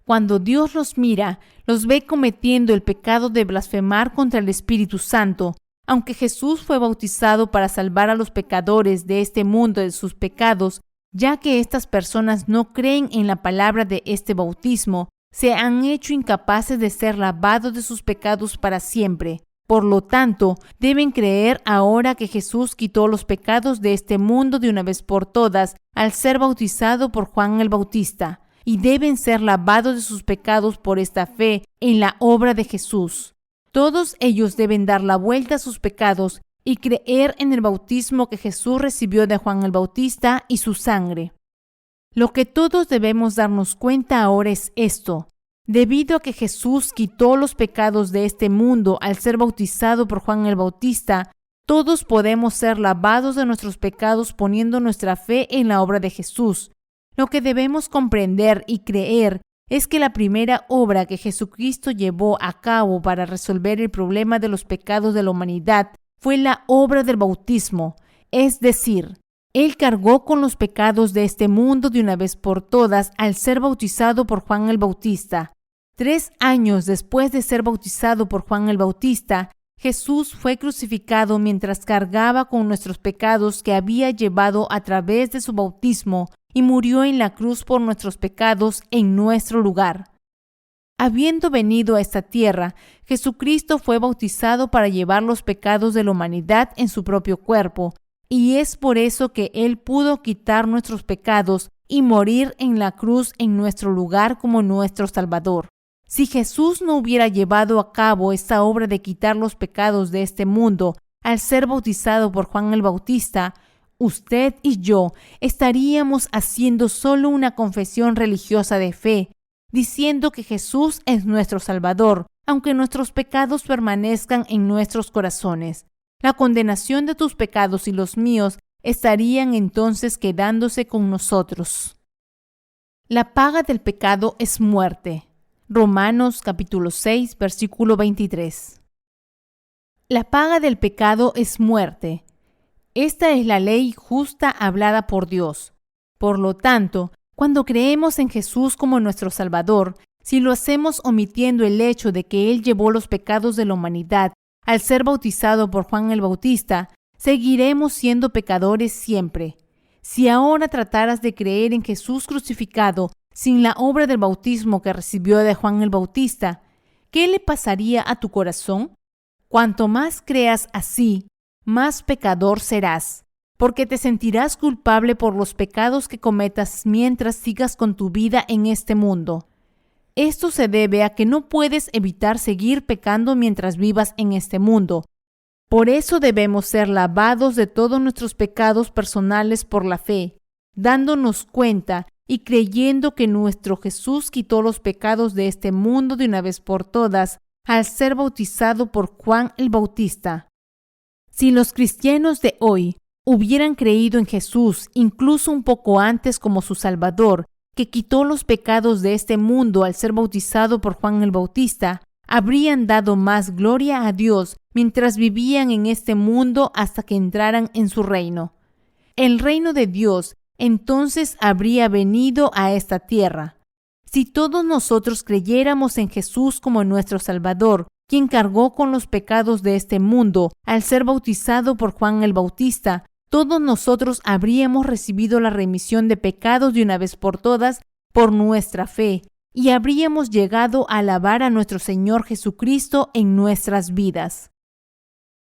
Cuando Dios los mira, los ve cometiendo el pecado de blasfemar contra el Espíritu Santo. Aunque Jesús fue bautizado para salvar a los pecadores de este mundo de sus pecados, ya que estas personas no creen en la palabra de este bautismo, se han hecho incapaces de ser lavados de sus pecados para siempre. Por lo tanto, deben creer ahora que Jesús quitó los pecados de este mundo de una vez por todas al ser bautizado por Juan el Bautista, y deben ser lavados de sus pecados por esta fe en la obra de Jesús. Todos ellos deben dar la vuelta a sus pecados y creer en el bautismo que Jesús recibió de Juan el Bautista y su sangre. Lo que todos debemos darnos cuenta ahora es esto. Debido a que Jesús quitó los pecados de este mundo al ser bautizado por Juan el Bautista, todos podemos ser lavados de nuestros pecados poniendo nuestra fe en la obra de Jesús. Lo que debemos comprender y creer es que la primera obra que Jesucristo llevó a cabo para resolver el problema de los pecados de la humanidad fue la obra del bautismo, es decir, Él cargó con los pecados de este mundo de una vez por todas al ser bautizado por Juan el Bautista. 3 años después de ser bautizado por Juan el Bautista, Jesús fue crucificado mientras cargaba con nuestros pecados que había llevado a través de su bautismo y murió en la cruz por nuestros pecados en nuestro lugar. Habiendo venido a esta tierra, Jesucristo fue bautizado para llevar los pecados de la humanidad en su propio cuerpo, y es por eso que Él pudo quitar nuestros pecados y morir en la cruz en nuestro lugar como nuestro Salvador. Si Jesús no hubiera llevado a cabo esta obra de quitar los pecados de este mundo al ser bautizado por Juan el Bautista, usted y yo estaríamos haciendo solo una confesión religiosa de fe, diciendo que Jesús es nuestro Salvador, aunque nuestros pecados permanezcan en nuestros corazones. La condenación de tus pecados y los míos estarían entonces quedándose con nosotros. La paga del pecado es muerte. Romanos capítulo 6, versículo 23. La paga del pecado es muerte. Esta es la ley justa hablada por Dios. Por lo tanto, cuando creemos en Jesús como nuestro Salvador, si lo hacemos omitiendo el hecho de que Él llevó los pecados de la humanidad al ser bautizado por Juan el Bautista, seguiremos siendo pecadores siempre. Si ahora trataras de creer en Jesús crucificado sin la obra del bautismo que recibió de Juan el Bautista, ¿qué le pasaría a tu corazón? Cuanto más creas así, más pecador serás, porque te sentirás culpable por los pecados que cometas mientras sigas con tu vida en este mundo. Esto se debe a que no puedes evitar seguir pecando mientras vivas en este mundo. Por eso debemos ser lavados de todos nuestros pecados personales por la fe, dándonos cuenta y creyendo que nuestro Jesús quitó los pecados de este mundo de una vez por todas al ser bautizado por Juan el Bautista. Si los cristianos de hoy hubieran creído en Jesús incluso un poco antes como su Salvador, que quitó los pecados de este mundo al ser bautizado por Juan el Bautista, habrían dado más gloria a Dios mientras vivían en este mundo hasta que entraran en su reino. El reino de Dios entonces habría venido a esta tierra. Si todos nosotros creyéramos en Jesús como nuestro Salvador, quien cargó con los pecados de este mundo al ser bautizado por Juan el Bautista, todos nosotros habríamos recibido la remisión de pecados de una vez por todas por nuestra fe y habríamos llegado a alabar a nuestro Señor Jesucristo en nuestras vidas.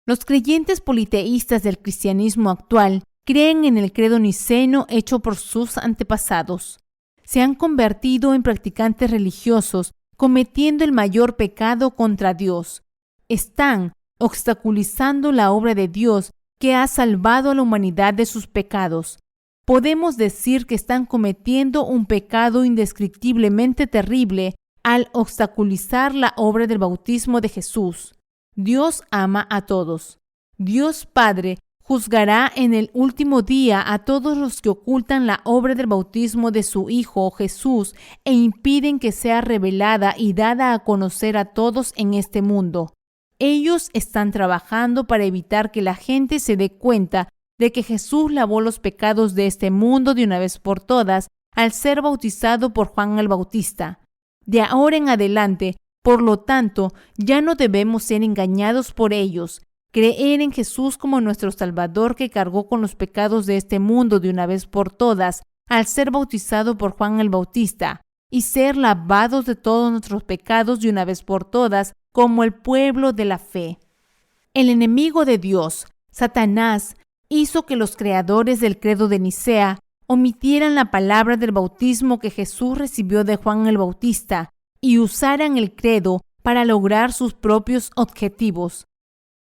Los creyentes politeístas del cristianismo actual creen en el credo niceno hecho por sus antepasados. Se han convertido en practicantes religiosos, cometiendo el mayor pecado contra Dios. Están obstaculizando la obra de Dios que ha salvado a la humanidad de sus pecados. Podemos decir que están cometiendo un pecado indescriptiblemente terrible al obstaculizar la obra del bautismo de Jesús. Dios ama a todos. Dios Padre juzgará en el último día a todos los que ocultan la obra del bautismo de su Hijo Jesús e impiden que sea revelada y dada a conocer a todos en este mundo. Ellos están trabajando para evitar que la gente se dé cuenta de que Jesús lavó los pecados de este mundo de una vez por todas al ser bautizado por Juan el Bautista. De ahora en adelante, por lo tanto, ya no debemos ser engañados por ellos. Creer en Jesús como nuestro Salvador que cargó con los pecados de este mundo de una vez por todas al ser bautizado por Juan el Bautista y ser lavados de todos nuestros pecados de una vez por todas como el pueblo de la fe. El enemigo de Dios, Satanás, hizo que los creadores del credo de Nicea omitieran la palabra del bautismo que Jesús recibió de Juan el Bautista y usaran el credo para lograr sus propios objetivos.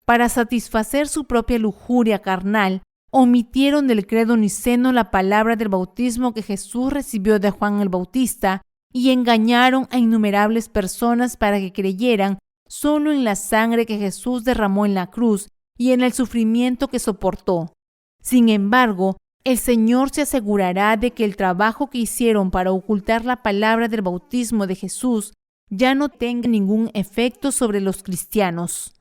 Para satisfacer su propia lujuria carnal, omitieron del credo niceno la palabra del bautismo que Jesús recibió de Juan el Bautista y engañaron a innumerables personas para que creyeran solo en la sangre que Jesús derramó en la cruz y en el sufrimiento que soportó. Sin embargo, el Señor se asegurará de que el trabajo que hicieron para ocultar la palabra del bautismo de Jesús ya no tenga ningún efecto sobre los cristianos.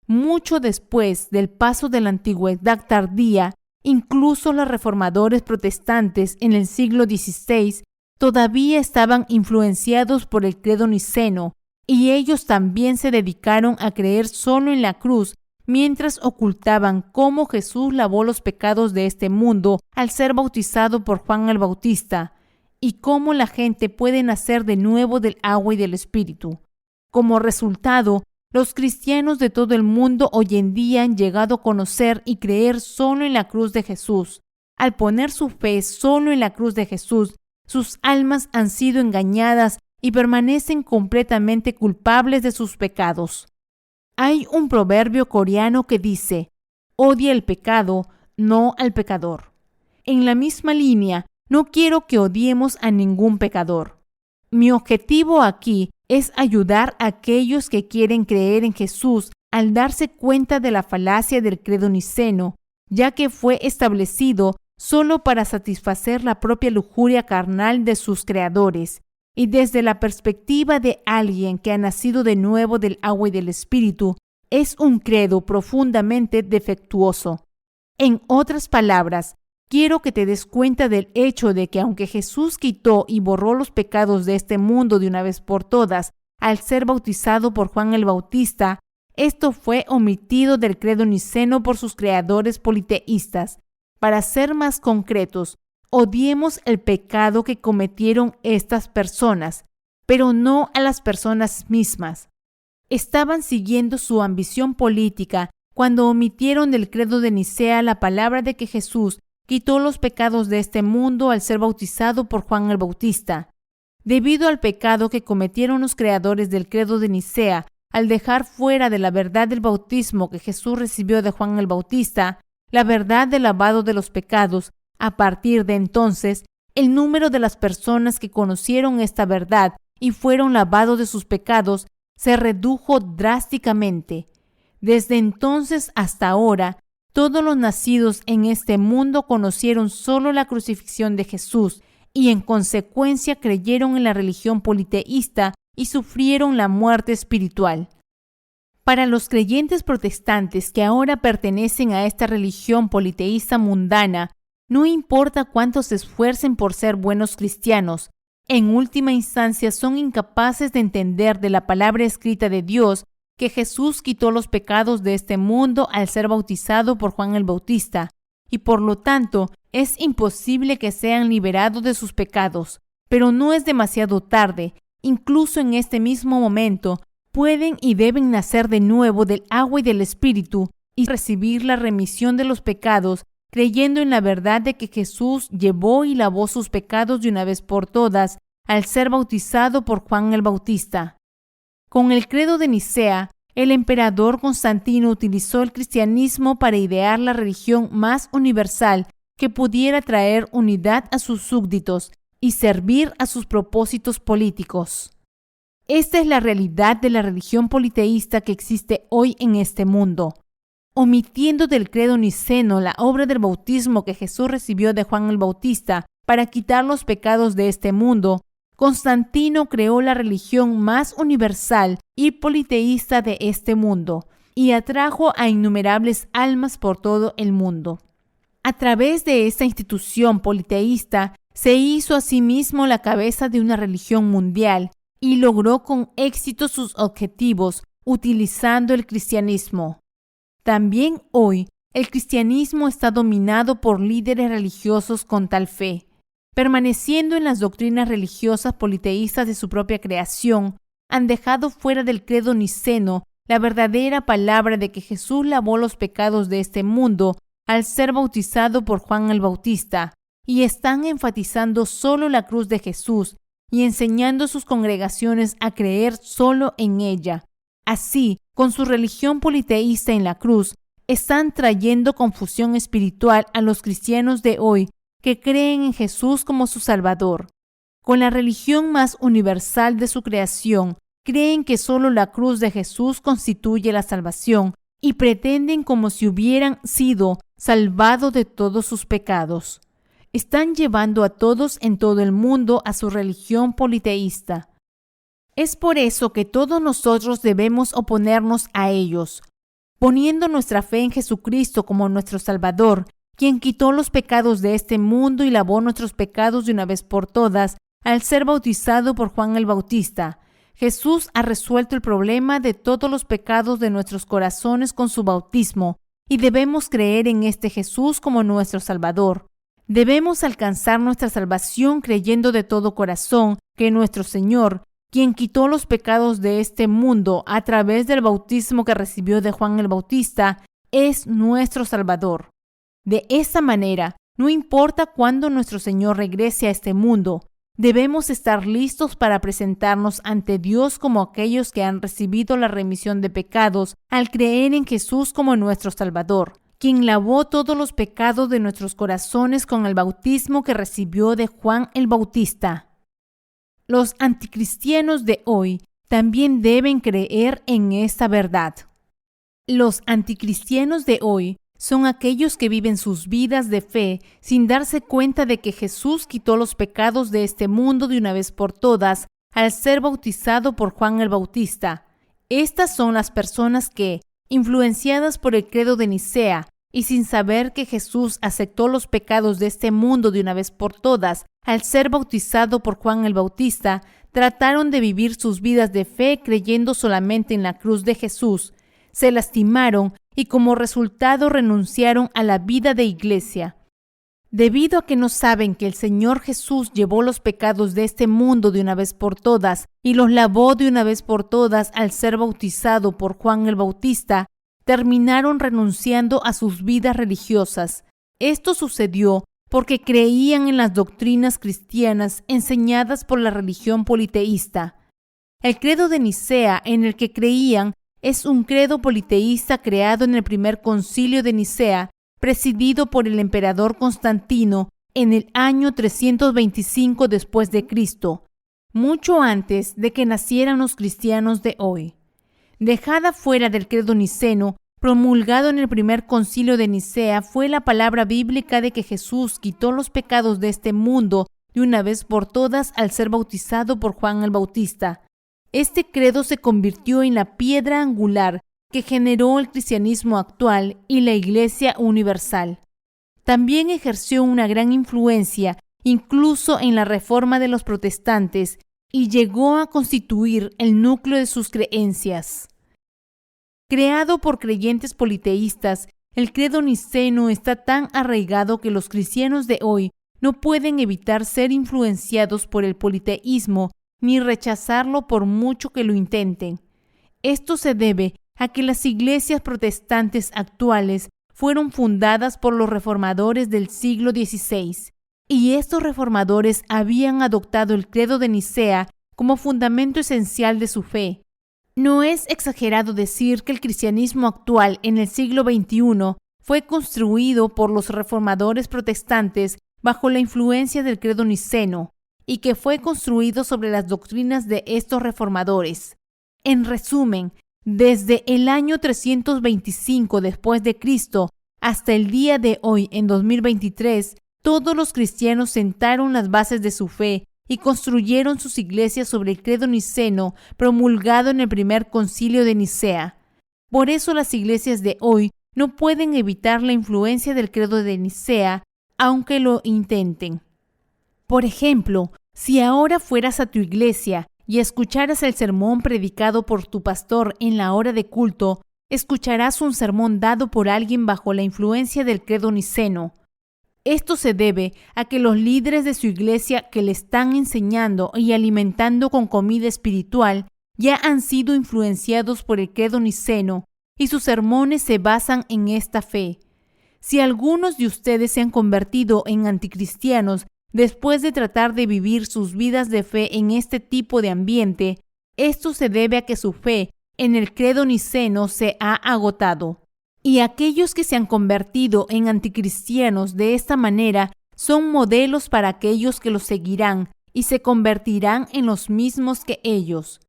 Mucho después del paso de la antigüedad tardía, incluso los reformadores protestantes en el siglo XVI todavía estaban influenciados por el credo niceno, y ellos también se dedicaron a creer solo en la cruz mientras ocultaban cómo Jesús lavó los pecados de este mundo al ser bautizado por Juan el Bautista, y cómo la gente puede nacer de nuevo del agua y del Espíritu. Como resultado, los cristianos de todo el mundo hoy en día han llegado a conocer y creer solo en la cruz de Jesús. Al poner su fe solo en la cruz de Jesús, sus almas han sido engañadas y permanecen completamente culpables de sus pecados. Hay un proverbio coreano que dice: odia el pecado, no al pecador. En la misma línea, no quiero que odiemos a ningún pecador. Mi objetivo aquí es ayudar a aquellos que quieren creer en Jesús al darse cuenta de la falacia del credo niceno, ya que fue establecido solo para satisfacer la propia lujuria carnal de sus creadores, y desde la perspectiva de alguien que ha nacido de nuevo del agua y del Espíritu, es un credo profundamente defectuoso. En otras palabras, quiero que te des cuenta del hecho de que aunque Jesús quitó y borró los pecados de este mundo de una vez por todas al ser bautizado por Juan el Bautista, esto fue omitido del credo niceno por sus creadores politeístas. Para ser más concretos, odiemos el pecado que cometieron estas personas, pero no a las personas mismas. Estaban siguiendo su ambición política cuando omitieron del credo de Nicea la palabra de que Jesús quitó los pecados de este mundo al ser bautizado por Juan el Bautista. Debido al pecado que cometieron los creadores del credo de Nicea al dejar fuera de la verdad del bautismo que Jesús recibió de Juan el Bautista, la verdad del lavado de los pecados, a partir de entonces, el número de las personas que conocieron esta verdad y fueron lavados de sus pecados se redujo drásticamente. Desde entonces hasta ahora, todos los nacidos en este mundo conocieron solo la crucifixión de Jesús y en consecuencia creyeron en la religión politeísta y sufrieron la muerte espiritual. Para los creyentes protestantes que ahora pertenecen a esta religión politeísta mundana, no importa cuánto se esfuercen por ser buenos cristianos, en última instancia son incapaces de entender de la palabra escrita de Dios que Jesús quitó los pecados de este mundo al ser bautizado por Juan el Bautista, y por lo tanto es imposible que sean liberados de sus pecados. Pero no es demasiado tarde, incluso en este mismo momento, pueden y deben nacer de nuevo del agua y del Espíritu y recibir la remisión de los pecados, creyendo en la verdad de que Jesús llevó y lavó sus pecados de una vez por todas al ser bautizado por Juan el Bautista. Con el credo de Nicea, el emperador Constantino utilizó el cristianismo para idear la religión más universal que pudiera traer unidad a sus súbditos y servir a sus propósitos políticos. Esta es la realidad de la religión politeísta que existe hoy en este mundo. Omitiendo del credo niceno la obra del bautismo que Jesús recibió de Juan el Bautista para quitar los pecados de este mundo, Constantino creó la religión más universal y politeísta de este mundo y atrajo a innumerables almas por todo el mundo. A través de esta institución politeísta se hizo a sí mismo la cabeza de una religión mundial y logró con éxito sus objetivos utilizando el cristianismo. También hoy, el cristianismo está dominado por líderes religiosos con tal fe. Permaneciendo en las doctrinas religiosas politeístas de su propia creación, han dejado fuera del credo niceno la verdadera palabra de que Jesús lavó los pecados de este mundo al ser bautizado por Juan el Bautista, y están enfatizando solo la cruz de Jesús y enseñando a sus congregaciones a creer solo en ella. Así, con su religión politeísta en la cruz, están trayendo confusión espiritual a los cristianos de hoy que creen en Jesús como su Salvador. Con la religión más universal de su creación, creen que solo la cruz de Jesús constituye la salvación y pretenden como si hubieran sido salvados de todos sus pecados. Están llevando a todos en todo el mundo a su religión politeísta. Es por eso que todos nosotros debemos oponernos a ellos, poniendo nuestra fe en Jesucristo como nuestro Salvador, quien quitó los pecados de este mundo y lavó nuestros pecados de una vez por todas al ser bautizado por Juan el Bautista. Jesús ha resuelto el problema de todos los pecados de nuestros corazones con su bautismo y debemos creer en este Jesús como nuestro Salvador. Debemos alcanzar nuestra salvación creyendo de todo corazón que nuestro Señor, quien quitó los pecados de este mundo a través del bautismo que recibió de Juan el Bautista, es nuestro Salvador. De esta manera, no importa cuándo nuestro Señor regrese a este mundo, debemos estar listos para presentarnos ante Dios como aquellos que han recibido la remisión de pecados al creer en Jesús como nuestro Salvador, quien lavó todos los pecados de nuestros corazones con el bautismo que recibió de Juan el Bautista. Los anticristianos de hoy también deben creer en esta verdad. Los anticristianos de hoy son aquellos que viven sus vidas de fe sin darse cuenta de que Jesús quitó los pecados de este mundo de una vez por todas al ser bautizado por Juan el Bautista. Estas son las personas que, influenciadas por el credo de Nicea y sin saber que Jesús aceptó los pecados de este mundo de una vez por todas al ser bautizado por Juan el Bautista, trataron de vivir sus vidas de fe creyendo solamente en la cruz de Jesús, se lastimaron y como resultado renunciaron a la vida de iglesia. Debido a que no saben que el Señor Jesús llevó los pecados de este mundo de una vez por todas y los lavó de una vez por todas al ser bautizado por Juan el Bautista, terminaron renunciando a sus vidas religiosas. Esto sucedió porque creían en las doctrinas cristianas enseñadas por la religión politeísta. El credo de Nicea en el que creían es un credo politeísta creado en el primer concilio de Nicea, presidido por el emperador Constantino en el año 325 después de Cristo, mucho antes de que nacieran los cristianos de hoy. Dejada fuera del credo niceno, promulgado en el primer concilio de Nicea, fue la palabra bíblica de que Jesús quitó los pecados de este mundo de una vez por todas al ser bautizado por Juan el Bautista. Este credo se convirtió en la piedra angular que generó el cristianismo actual y la Iglesia universal. También ejerció una gran influencia, incluso en la reforma de los protestantes, y llegó a constituir el núcleo de sus creencias. Creado por creyentes politeístas, el credo niceno está tan arraigado que los cristianos de hoy no pueden evitar ser influenciados por el politeísmo ni rechazarlo por mucho que lo intenten. Esto se debe a que las iglesias protestantes actuales fueron fundadas por los reformadores del siglo XVI, y estos reformadores habían adoptado el credo de Nicea como fundamento esencial de su fe. No es exagerado decir que el cristianismo actual en el siglo XXI fue construido por los reformadores protestantes bajo la influencia del credo niceno y que fue construido sobre las doctrinas de estos reformadores. En resumen, desde el año 325 después de Cristo hasta el día de hoy, en 2023, todos los cristianos sentaron las bases de su fe y construyeron sus iglesias sobre el credo niceno promulgado en el primer concilio de Nicea. Por eso las iglesias de hoy no pueden evitar la influencia del credo de Nicea, aunque lo intenten. Por ejemplo, si ahora fueras a tu iglesia y escucharas el sermón predicado por tu pastor en la hora de culto, escucharás un sermón dado por alguien bajo la influencia del credo niceno. Esto se debe a que los líderes de su iglesia que le están enseñando y alimentando con comida espiritual ya han sido influenciados por el credo niceno y sus sermones se basan en esta fe. Si algunos de ustedes se han convertido en anticristianos después de tratar de vivir sus vidas de fe en este tipo de ambiente, esto se debe a que su fe en el credo niceno se ha agotado. Y aquellos que se han convertido en anticristianos de esta manera son modelos para aquellos que los seguirán y se convertirán en los mismos que ellos.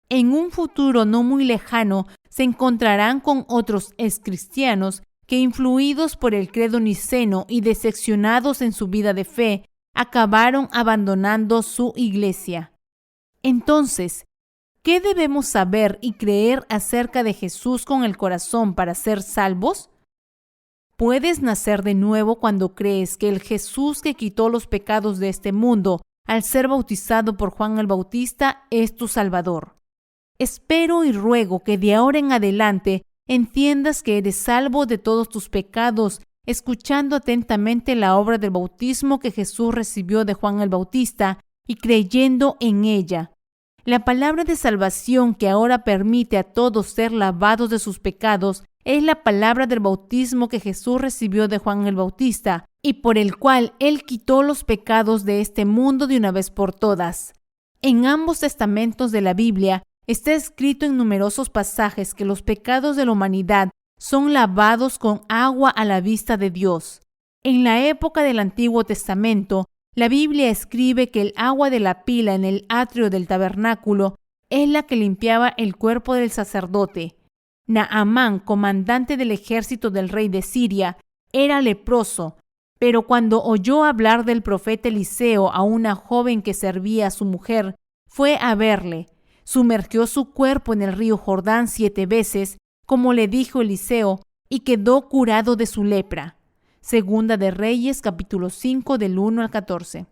En un futuro no muy lejano se encontrarán con otros excristianos que, influidos por el credo niceno y decepcionados en su vida de fe, acabaron abandonando su iglesia. Entonces, ¿qué debemos saber y creer acerca de Jesús con el corazón para ser salvos? Puedes nacer de nuevo cuando crees que el Jesús que quitó los pecados de este mundo al ser bautizado por Juan el Bautista es tu Salvador. Espero y ruego que de ahora en adelante entiendas que eres salvo de todos tus pecados, escuchando atentamente la obra del bautismo que Jesús recibió de Juan el Bautista y creyendo en ella. La palabra de salvación que ahora permite a todos ser lavados de sus pecados es la palabra del bautismo que Jesús recibió de Juan el Bautista y por el cual Él quitó los pecados de este mundo de una vez por todas. En ambos testamentos de la Biblia está escrito en numerosos pasajes que los pecados de la humanidad son lavados con agua a la vista de Dios. En la época del Antiguo Testamento, la Biblia escribe que el agua de la pila en el atrio del tabernáculo es la que limpiaba el cuerpo del sacerdote. Naamán, comandante del ejército del rey de Siria, era leproso, pero cuando oyó hablar del profeta Eliseo a una joven que servía a su mujer, fue a verle. Sumergió su cuerpo en el río Jordán 7 veces, como le dijo Eliseo, y quedó curado de su lepra. Segunda de Reyes, capítulo 5, del 1 al 14.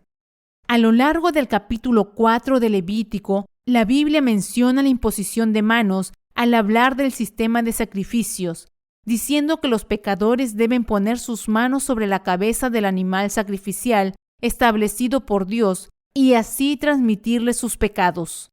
A lo largo del capítulo 4 de Levítico, la Biblia menciona la imposición de manos al hablar del sistema de sacrificios, diciendo que los pecadores deben poner sus manos sobre la cabeza del animal sacrificial establecido por Dios y así transmitirle sus pecados.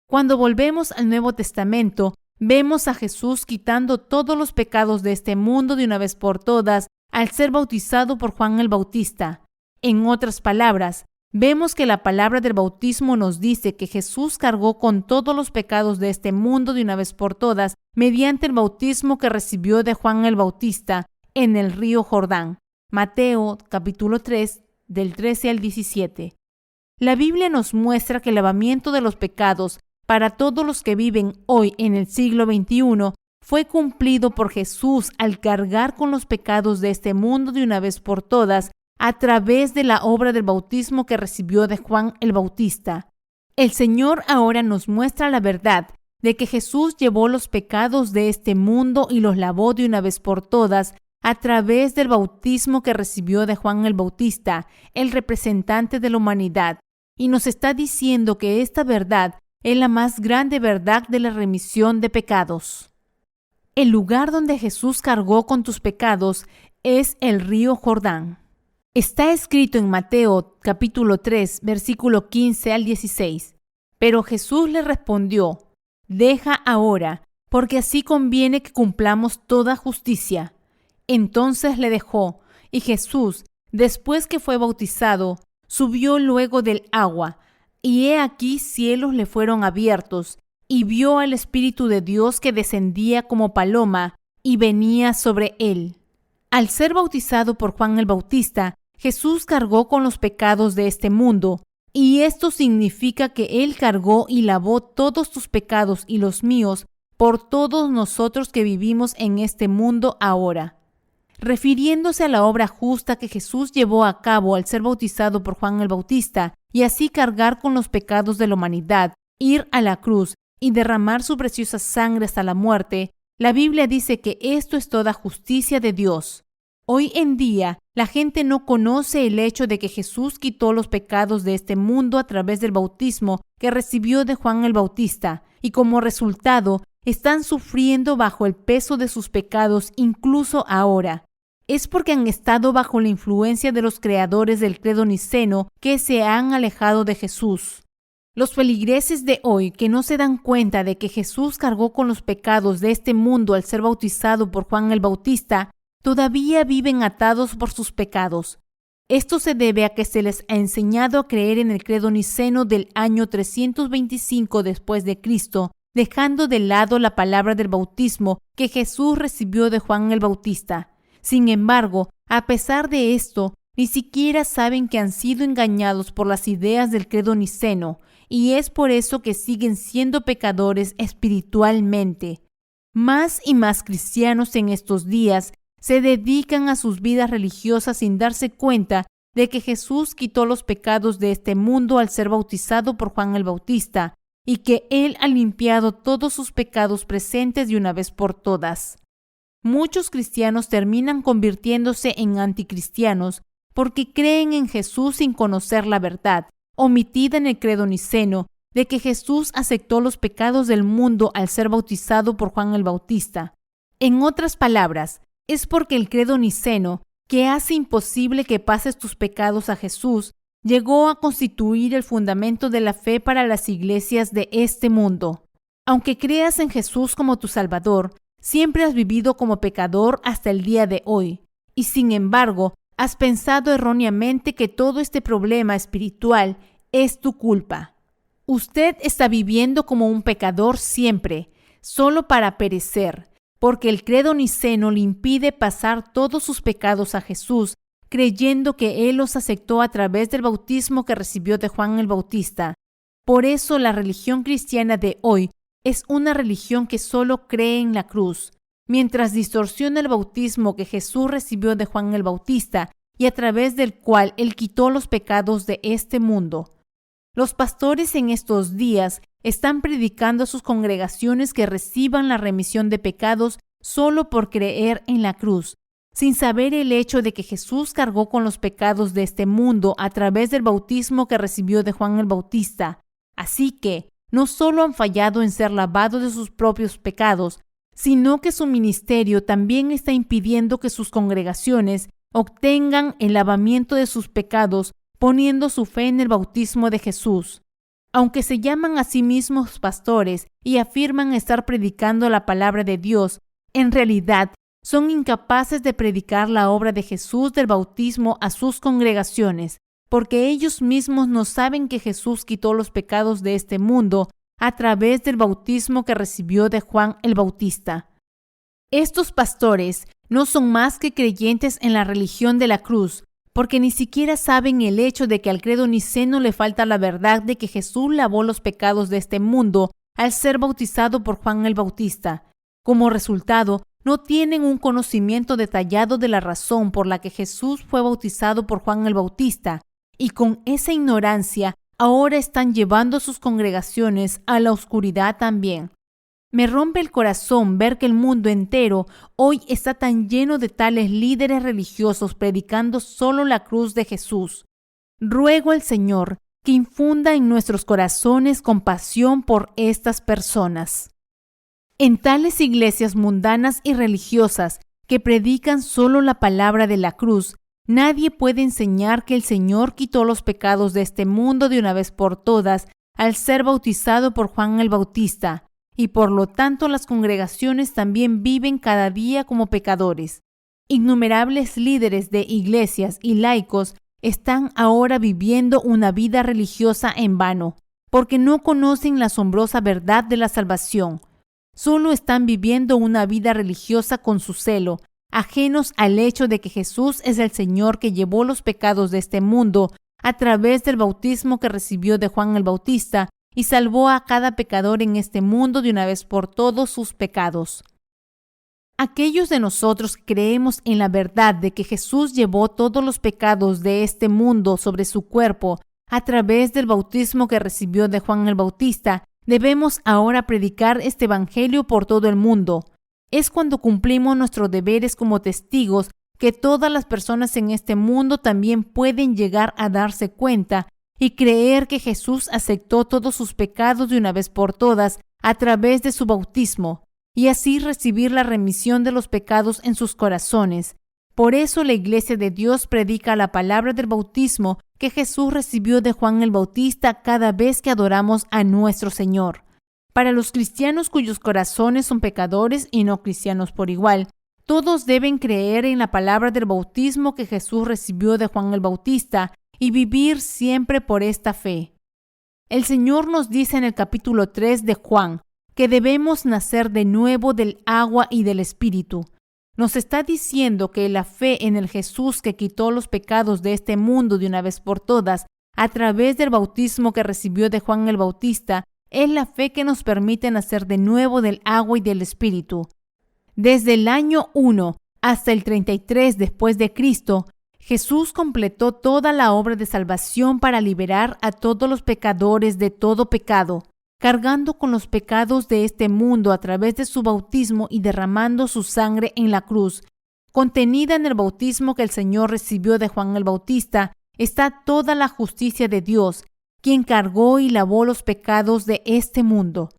Cuando volvemos al Nuevo Testamento, vemos a Jesús quitando todos los pecados de este mundo de una vez por todas al ser bautizado por Juan el Bautista. En otras palabras, vemos que la palabra del bautismo nos dice que Jesús cargó con todos los pecados de este mundo de una vez por todas mediante el bautismo que recibió de Juan el Bautista en el río Jordán. Mateo capítulo 3, del 13 al 17. La Biblia nos muestra que el lavamiento de los pecados para todos los que viven hoy en el siglo XXI fue cumplido por Jesús al cargar con los pecados de este mundo de una vez por todas a través de la obra del bautismo que recibió de Juan el Bautista. El Señor ahora nos muestra la verdad de que Jesús llevó los pecados de este mundo y los lavó de una vez por todas a través del bautismo que recibió de Juan el Bautista, el representante de la humanidad, y nos está diciendo que esta verdad es la más grande verdad de la remisión de pecados. El lugar donde Jesús cargó con tus pecados es el río Jordán. Está escrito en Mateo capítulo 3, versículo 15 al 16. Pero Jesús le respondió: «Deja ahora, porque así conviene que cumplamos toda justicia». Entonces le dejó, y Jesús, después que fue bautizado, subió luego del agua, y he aquí cielos le fueron abiertos, y vio al Espíritu de Dios que descendía como paloma y venía sobre él. Al ser bautizado por Juan el Bautista, Jesús cargó con los pecados de este mundo, y esto significa que Él cargó y lavó todos tus pecados y los míos por todos nosotros que vivimos en este mundo ahora. Refiriéndose a la obra justa que Jesús llevó a cabo al ser bautizado por Juan el Bautista y así cargar con los pecados de la humanidad, ir a la cruz y derramar su preciosa sangre hasta la muerte, la Biblia dice que esto es toda justicia de Dios. Hoy en día, la gente no conoce el hecho de que Jesús quitó los pecados de este mundo a través del bautismo que recibió de Juan el Bautista, y como resultado, están sufriendo bajo el peso de sus pecados incluso ahora. Es porque han estado bajo la influencia de los creadores del credo niceno que se han alejado de Jesús. Los feligreses de hoy que no se dan cuenta de que Jesús cargó con los pecados de este mundo al ser bautizado por Juan el Bautista, todavía viven atados por sus pecados. Esto se debe a que se les ha enseñado a creer en el credo niceno del año 325 después de Cristo, dejando de lado la palabra del bautismo que Jesús recibió de Juan el Bautista. Sin embargo, a pesar de esto, ni siquiera saben que han sido engañados por las ideas del credo niceno, y es por eso que siguen siendo pecadores espiritualmente. Más y más cristianos en estos días se dedican a sus vidas religiosas sin darse cuenta de que Jesús quitó los pecados de este mundo al ser bautizado por Juan el Bautista, y que Él ha limpiado todos sus pecados presentes de una vez por todas. Muchos cristianos terminan convirtiéndose en anticristianos porque creen en Jesús sin conocer la verdad, omitida en el credo niceno, de que Jesús aceptó los pecados del mundo al ser bautizado por Juan el Bautista. En otras palabras, es porque el credo niceno, que hace imposible que pases tus pecados a Jesús, llegó a constituir el fundamento de la fe para las iglesias de este mundo. Aunque creas en Jesús como tu Salvador, siempre has vivido como pecador hasta el día de hoy, y sin embargo, has pensado erróneamente que todo este problema espiritual es tu culpa. Usted está viviendo como un pecador siempre, solo para perecer, porque el credo niceno le impide pasar todos sus pecados a Jesús, creyendo que Él los aceptó a través del bautismo que recibió de Juan el Bautista. Por eso la religión cristiana de hoy es una religión que solo cree en la cruz, mientras distorsiona el bautismo que Jesús recibió de Juan el Bautista y a través del cual Él quitó los pecados de este mundo. Los pastores en estos días están predicando a sus congregaciones que reciban la remisión de pecados solo por creer en la cruz, sin saber el hecho de que Jesús cargó con los pecados de este mundo a través del bautismo que recibió de Juan el Bautista. Así que no solo han fallado en ser lavados de sus propios pecados, sino que su ministerio también está impidiendo que sus congregaciones obtengan el lavamiento de sus pecados poniendo su fe en el bautismo de Jesús. Aunque se llaman a sí mismos pastores y afirman estar predicando la palabra de Dios, en realidad son incapaces de predicar la obra de Jesús del bautismo a sus congregaciones. porque ellos mismos no saben que Jesús quitó los pecados de este mundo a través del bautismo que recibió de Juan el Bautista. Estos pastores no son más que creyentes en la religión de la cruz, porque ni siquiera saben el hecho de que al credo niceno le falta la verdad de que Jesús lavó los pecados de este mundo al ser bautizado por Juan el Bautista. Como resultado, no tienen un conocimiento detallado de la razón por la que Jesús fue bautizado por Juan el Bautista, y con esa ignorancia ahora están llevando sus congregaciones a la oscuridad también. Me rompe el corazón ver que el mundo entero hoy está tan lleno de tales líderes religiosos predicando solo la cruz de Jesús. Ruego al Señor que infunda en nuestros corazones compasión por estas personas. En tales iglesias mundanas y religiosas que predican solo la palabra de la cruz, nadie puede enseñar que el Señor quitó los pecados de este mundo de una vez por todas al ser bautizado por Juan el Bautista, y por lo tanto las congregaciones también viven cada día como pecadores. Innumerables líderes de iglesias y laicos están ahora viviendo una vida religiosa en vano, porque no conocen la asombrosa verdad de la salvación. Solo están viviendo una vida religiosa con su celo, ajenos al hecho de que Jesús es el Señor que llevó los pecados de este mundo a través del bautismo que recibió de Juan el Bautista y salvó a cada pecador en este mundo de una vez por todos sus pecados. Aquellos de nosotros que creemos en la verdad de que Jesús llevó todos los pecados de este mundo sobre su cuerpo a través del bautismo que recibió de Juan el Bautista, debemos ahora predicar este evangelio por todo el mundo. Es cuando cumplimos nuestros deberes como testigos que todas las personas en este mundo también pueden llegar a darse cuenta y creer que Jesús aceptó todos sus pecados de una vez por todas a través de su bautismo, y así recibir la remisión de los pecados en sus corazones. Por eso la Iglesia de Dios predica la palabra del bautismo que Jesús recibió de Juan el Bautista cada vez que adoramos a nuestro Señor. Para los cristianos cuyos corazones son pecadores y no cristianos por igual, todos deben creer en la palabra del bautismo que Jesús recibió de Juan el Bautista y vivir siempre por esta fe. El Señor nos dice en el capítulo 3 de Juan que debemos nacer de nuevo del agua y del Espíritu. Nos está diciendo que la fe en el Jesús que quitó los pecados de este mundo de una vez por todas a través del bautismo que recibió de Juan el Bautista es la fe que nos permite nacer de nuevo del agua y del Espíritu. Desde el año 1 hasta el 33 después de Cristo, Jesús completó toda la obra de salvación para liberar a todos los pecadores de todo pecado, cargando con los pecados de este mundo a través de su bautismo y derramando su sangre en la cruz. Contenida en el bautismo que el Señor recibió de Juan el Bautista está toda la justicia de Dios, quien cargó y lavó los pecados de este mundo.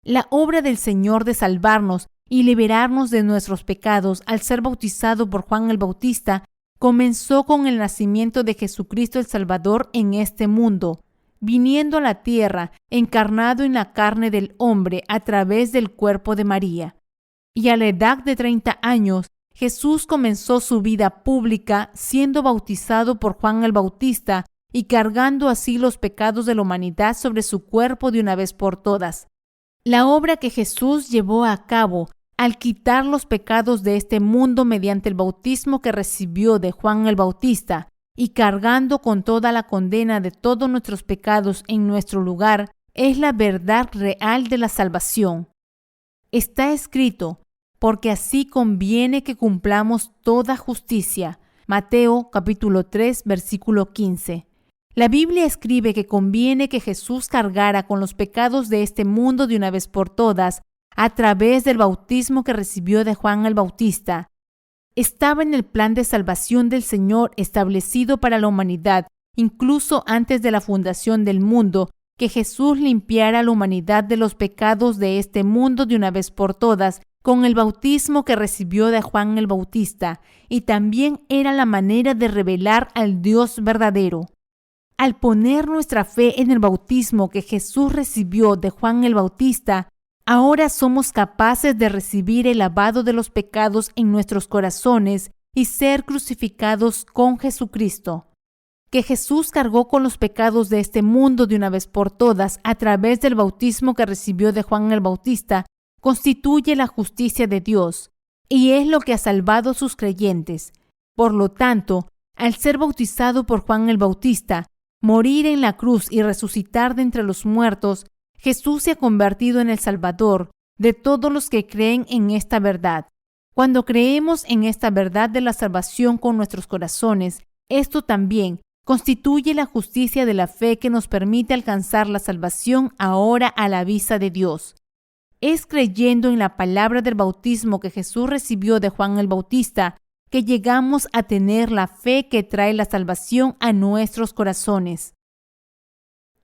La obra del Señor de salvarnos y liberarnos de nuestros pecados al ser bautizado por Juan el Bautista comenzó con el nacimiento de Jesucristo el Salvador en este mundo, viniendo a la tierra, encarnado en la carne del hombre a través del cuerpo de María. Y a la edad de 30 años, Jesús comenzó su vida pública siendo bautizado por Juan el Bautista y cargando así los pecados de la humanidad sobre su cuerpo de una vez por todas. La obra que Jesús llevó a cabo al quitar los pecados de este mundo mediante el bautismo que recibió de Juan el Bautista y cargando con toda la condena de todos nuestros pecados en nuestro lugar, es la verdad real de la salvación. Está escrito, porque así conviene que cumplamos toda justicia. Mateo capítulo 3, versículo 15. La Biblia escribe que conviene que Jesús cargara con los pecados de este mundo de una vez por todas, a través del bautismo que recibió de Juan el Bautista. Estaba en el plan de salvación del Señor establecido para la humanidad, incluso antes de la fundación del mundo, que Jesús limpiara a la humanidad de los pecados de este mundo de una vez por todas, con el bautismo que recibió de Juan el Bautista, y también era la manera de revelar al Dios verdadero. Al poner nuestra fe en el bautismo que Jesús recibió de Juan el Bautista, ahora somos capaces de recibir el lavado de los pecados en nuestros corazones y ser crucificados con Jesucristo. que Jesús cargó con los pecados de este mundo de una vez por todas a través del bautismo que recibió de Juan el Bautista, constituye la justicia de Dios y es lo que ha salvado a sus creyentes. Por lo tanto, al ser bautizado por Juan el Bautista, morir en la cruz y resucitar de entre los muertos, Jesús se ha convertido en el Salvador de todos los que creen en esta verdad. Cuando creemos en esta verdad de la salvación con nuestros corazones, esto también constituye la justicia de la fe que nos permite alcanzar la salvación ahora a la vista de Dios. Es creyendo en la palabra del bautismo que Jesús recibió de Juan el Bautista que llegamos a tener la fe que trae la salvación a nuestros corazones.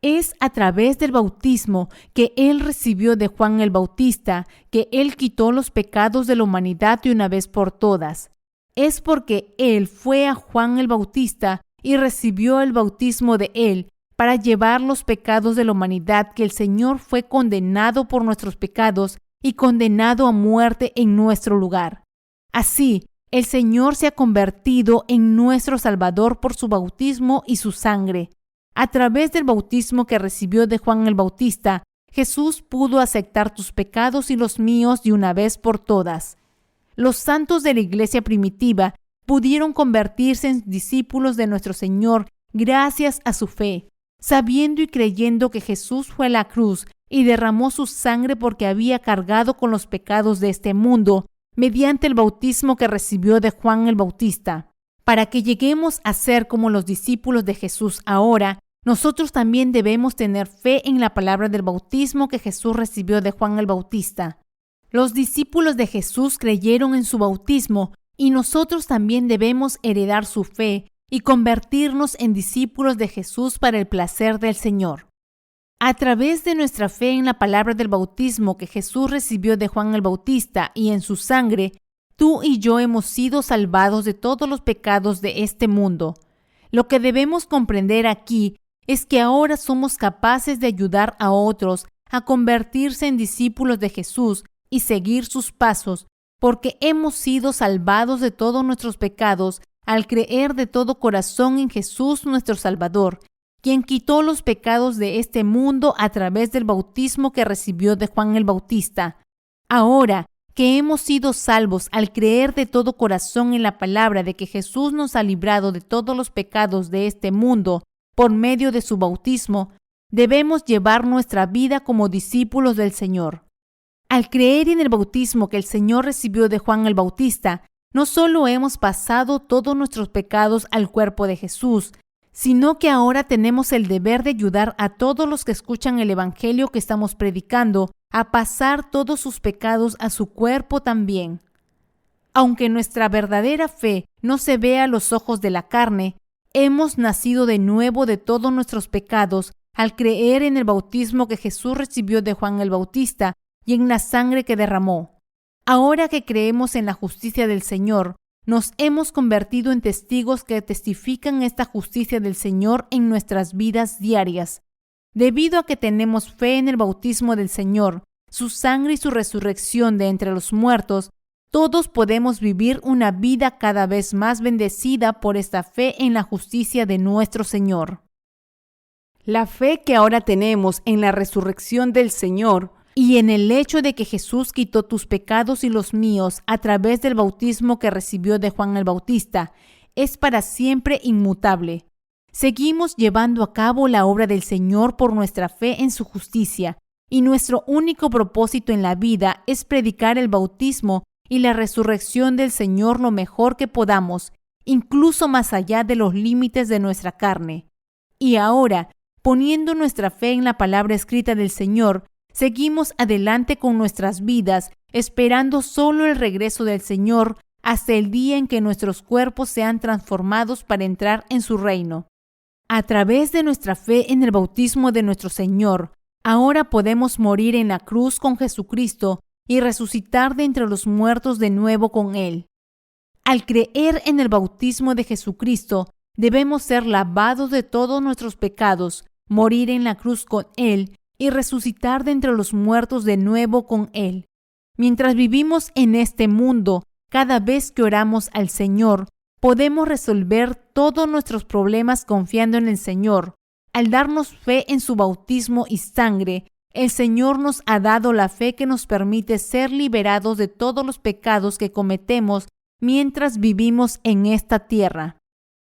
Es a través del bautismo que Él recibió de Juan el Bautista que Él quitó los pecados de la humanidad de una vez por todas. Es porque Él fue a Juan el Bautista y recibió el bautismo de Él para llevar los pecados de la humanidad que el Señor fue condenado por nuestros pecados y condenado a muerte en nuestro lugar. Así, el Señor se ha convertido en nuestro Salvador por su bautismo y su sangre. A través del bautismo que recibió de Juan el Bautista, Jesús pudo aceptar tus pecados y los míos de una vez por todas. Los santos de la iglesia primitiva pudieron convertirse en discípulos de nuestro Señor gracias a su fe, sabiendo y creyendo que Jesús fue a la cruz y derramó su sangre porque había cargado con los pecados de este mundo mediante el bautismo que recibió de Juan el Bautista. Para que lleguemos a ser como los discípulos de Jesús ahora, nosotros también debemos tener fe en la palabra del bautismo que Jesús recibió de Juan el Bautista. Los discípulos de Jesús creyeron en su bautismo y nosotros también debemos heredar su fe y convertirnos en discípulos de Jesús para el placer del Señor. A través de nuestra fe en la palabra del bautismo que Jesús recibió de Juan el Bautista y en su sangre, tú y yo hemos sido salvados de todos los pecados de este mundo. Lo que debemos comprender aquí es que ahora somos capaces de ayudar a otros a convertirse en discípulos de Jesús y seguir sus pasos, porque hemos sido salvados de todos nuestros pecados al creer de todo corazón en Jesús nuestro Salvador, quien quitó los pecados de este mundo a través del bautismo que recibió de Juan el Bautista. Ahora que hemos sido salvos al creer de todo corazón en la palabra de que Jesús nos ha librado de todos los pecados de este mundo por medio de su bautismo, debemos llevar nuestra vida como discípulos del Señor. Al creer en el bautismo que el Señor recibió de Juan el Bautista, no solo hemos pasado todos nuestros pecados al cuerpo de Jesús, sino que ahora tenemos el deber de ayudar a todos los que escuchan el Evangelio que estamos predicando a pasar todos sus pecados a su cuerpo también. Aunque nuestra verdadera fe no se vea a los ojos de la carne, hemos nacido de nuevo de todos nuestros pecados al creer en el bautismo que Jesús recibió de Juan el Bautista y en la sangre que derramó. Ahora que creemos en la justicia del Señor, nos hemos convertido en testigos que testifican esta justicia del Señor en nuestras vidas diarias. Debido a que tenemos fe en el bautismo del Señor, su sangre y su resurrección de entre los muertos, todos podemos vivir una vida cada vez más bendecida por esta fe en la justicia de nuestro Señor. La fe que ahora tenemos en la resurrección del Señor y en el hecho de que Jesús quitó tus pecados y los míos a través del bautismo que recibió de Juan el Bautista es para siempre inmutable. Seguimos llevando a cabo la obra del Señor por nuestra fe en su justicia, y nuestro único propósito en la vida es predicar el bautismo y la resurrección del Señor lo mejor que podamos, incluso más allá de los límites de nuestra carne. Y ahora, poniendo nuestra fe en la palabra escrita del Señor, seguimos adelante con nuestras vidas, esperando solo el regreso del Señor hasta el día en que nuestros cuerpos sean transformados para entrar en su reino. A través de nuestra fe en el bautismo de nuestro Señor, ahora podemos morir en la cruz con Jesucristo y resucitar de entre los muertos de nuevo con Él. Al creer en el bautismo de Jesucristo, debemos ser lavados de todos nuestros pecados, morir en la cruz con Él y resucitar de entre los muertos de nuevo con Él. Mientras vivimos en este mundo, cada vez que oramos al Señor, podemos resolver todos nuestros problemas confiando en el Señor. Al darnos fe en su bautismo y sangre, el Señor nos ha dado la fe que nos permite ser liberados de todos los pecados que cometemos mientras vivimos en esta tierra.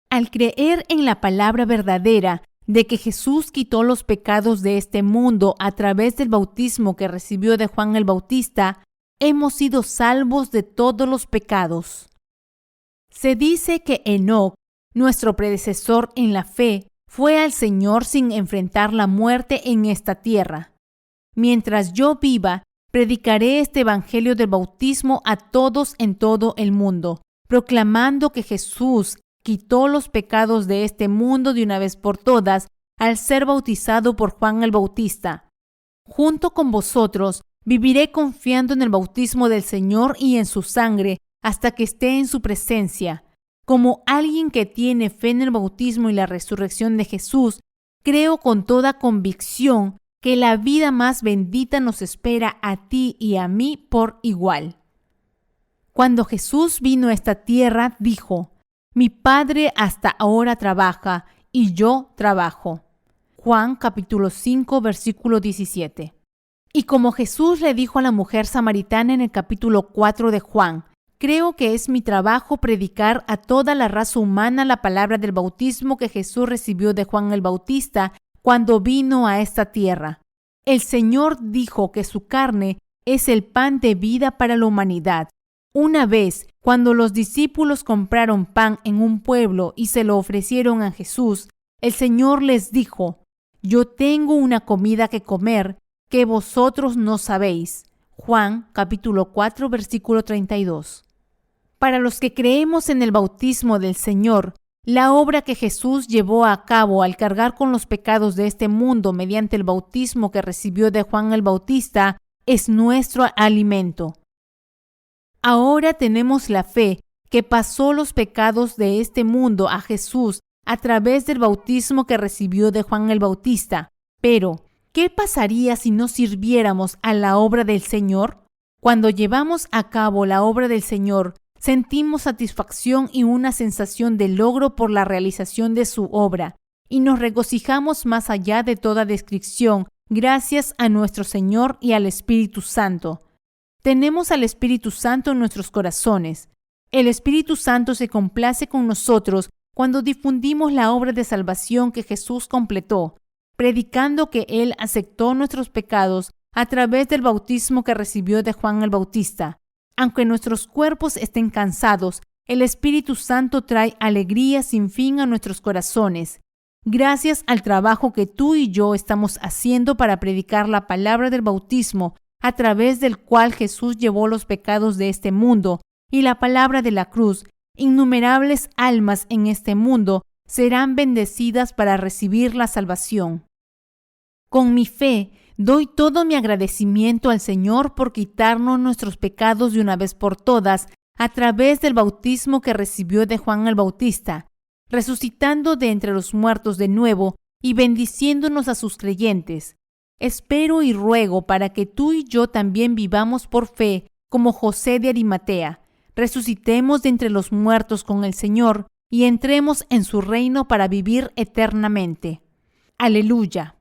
Al creer en la palabra verdadera de que Jesús quitó los pecados de este mundo a través del bautismo que recibió de Juan el Bautista, hemos sido salvos de todos los pecados. Se dice que Enoc, nuestro predecesor en la fe, fue al Señor sin enfrentar la muerte en esta tierra. Mientras yo viva, predicaré este evangelio del bautismo a todos en todo el mundo, proclamando que Jesús quitó los pecados de este mundo de una vez por todas al ser bautizado por Juan el Bautista. Junto con vosotros, viviré confiando en el bautismo del Señor y en su sangre hasta que esté en su presencia. Como alguien que tiene fe en el bautismo y la resurrección de Jesús, creo con toda convicción que la vida más bendita nos espera a ti y a mí por igual. Cuando Jesús vino a esta tierra, dijo: Mi Padre hasta ahora trabaja y yo trabajo. Juan capítulo 5, versículo 17. Y como Jesús le dijo a la mujer samaritana en el capítulo 4 de Juan, creo que es mi trabajo predicar a toda la raza humana la palabra del bautismo que Jesús recibió de Juan el Bautista cuando vino a esta tierra. El Señor dijo que su carne es el pan de vida para la humanidad. Una vez, cuando los discípulos compraron pan en un pueblo y se lo ofrecieron a Jesús, el Señor les dijo: Yo tengo una comida que comer que vosotros no sabéis. Juan capítulo 4, versículo 32. Para los que creemos en el bautismo del Señor, la obra que Jesús llevó a cabo al cargar con los pecados de este mundo mediante el bautismo que recibió de Juan el Bautista es nuestro alimento. Ahora tenemos la fe que pasó los pecados de este mundo a Jesús a través del bautismo que recibió de Juan el Bautista. Pero, ¿qué pasaría si no sirviéramos a la obra del Señor? Cuando llevamos a cabo la obra del Señor, sentimos satisfacción y una sensación de logro por la realización de su obra, y nos regocijamos más allá de toda descripción, gracias a nuestro Señor y al Espíritu Santo. Tenemos al Espíritu Santo en nuestros corazones. El Espíritu Santo se complace con nosotros cuando difundimos la obra de salvación que Jesús completó, predicando que Él aceptó nuestros pecados a través del bautismo que recibió de Juan el Bautista. Aunque nuestros cuerpos estén cansados, el Espíritu Santo trae alegría sin fin a nuestros corazones. Gracias al trabajo que tú y yo estamos haciendo para predicar la palabra del bautismo, a través del cual Jesús llevó los pecados de este mundo, y la palabra de la cruz, innumerables almas en este mundo serán bendecidas para recibir la salvación. Con mi fe, doy todo mi agradecimiento al Señor por quitarnos nuestros pecados de una vez por todas a través del bautismo que recibió de Juan el Bautista, resucitando de entre los muertos de nuevo y bendiciéndonos a sus creyentes. Espero y ruego para que tú y yo también vivamos por fe como José de Arimatea, resucitemos de entre los muertos con el Señor y entremos en su reino para vivir eternamente. Aleluya.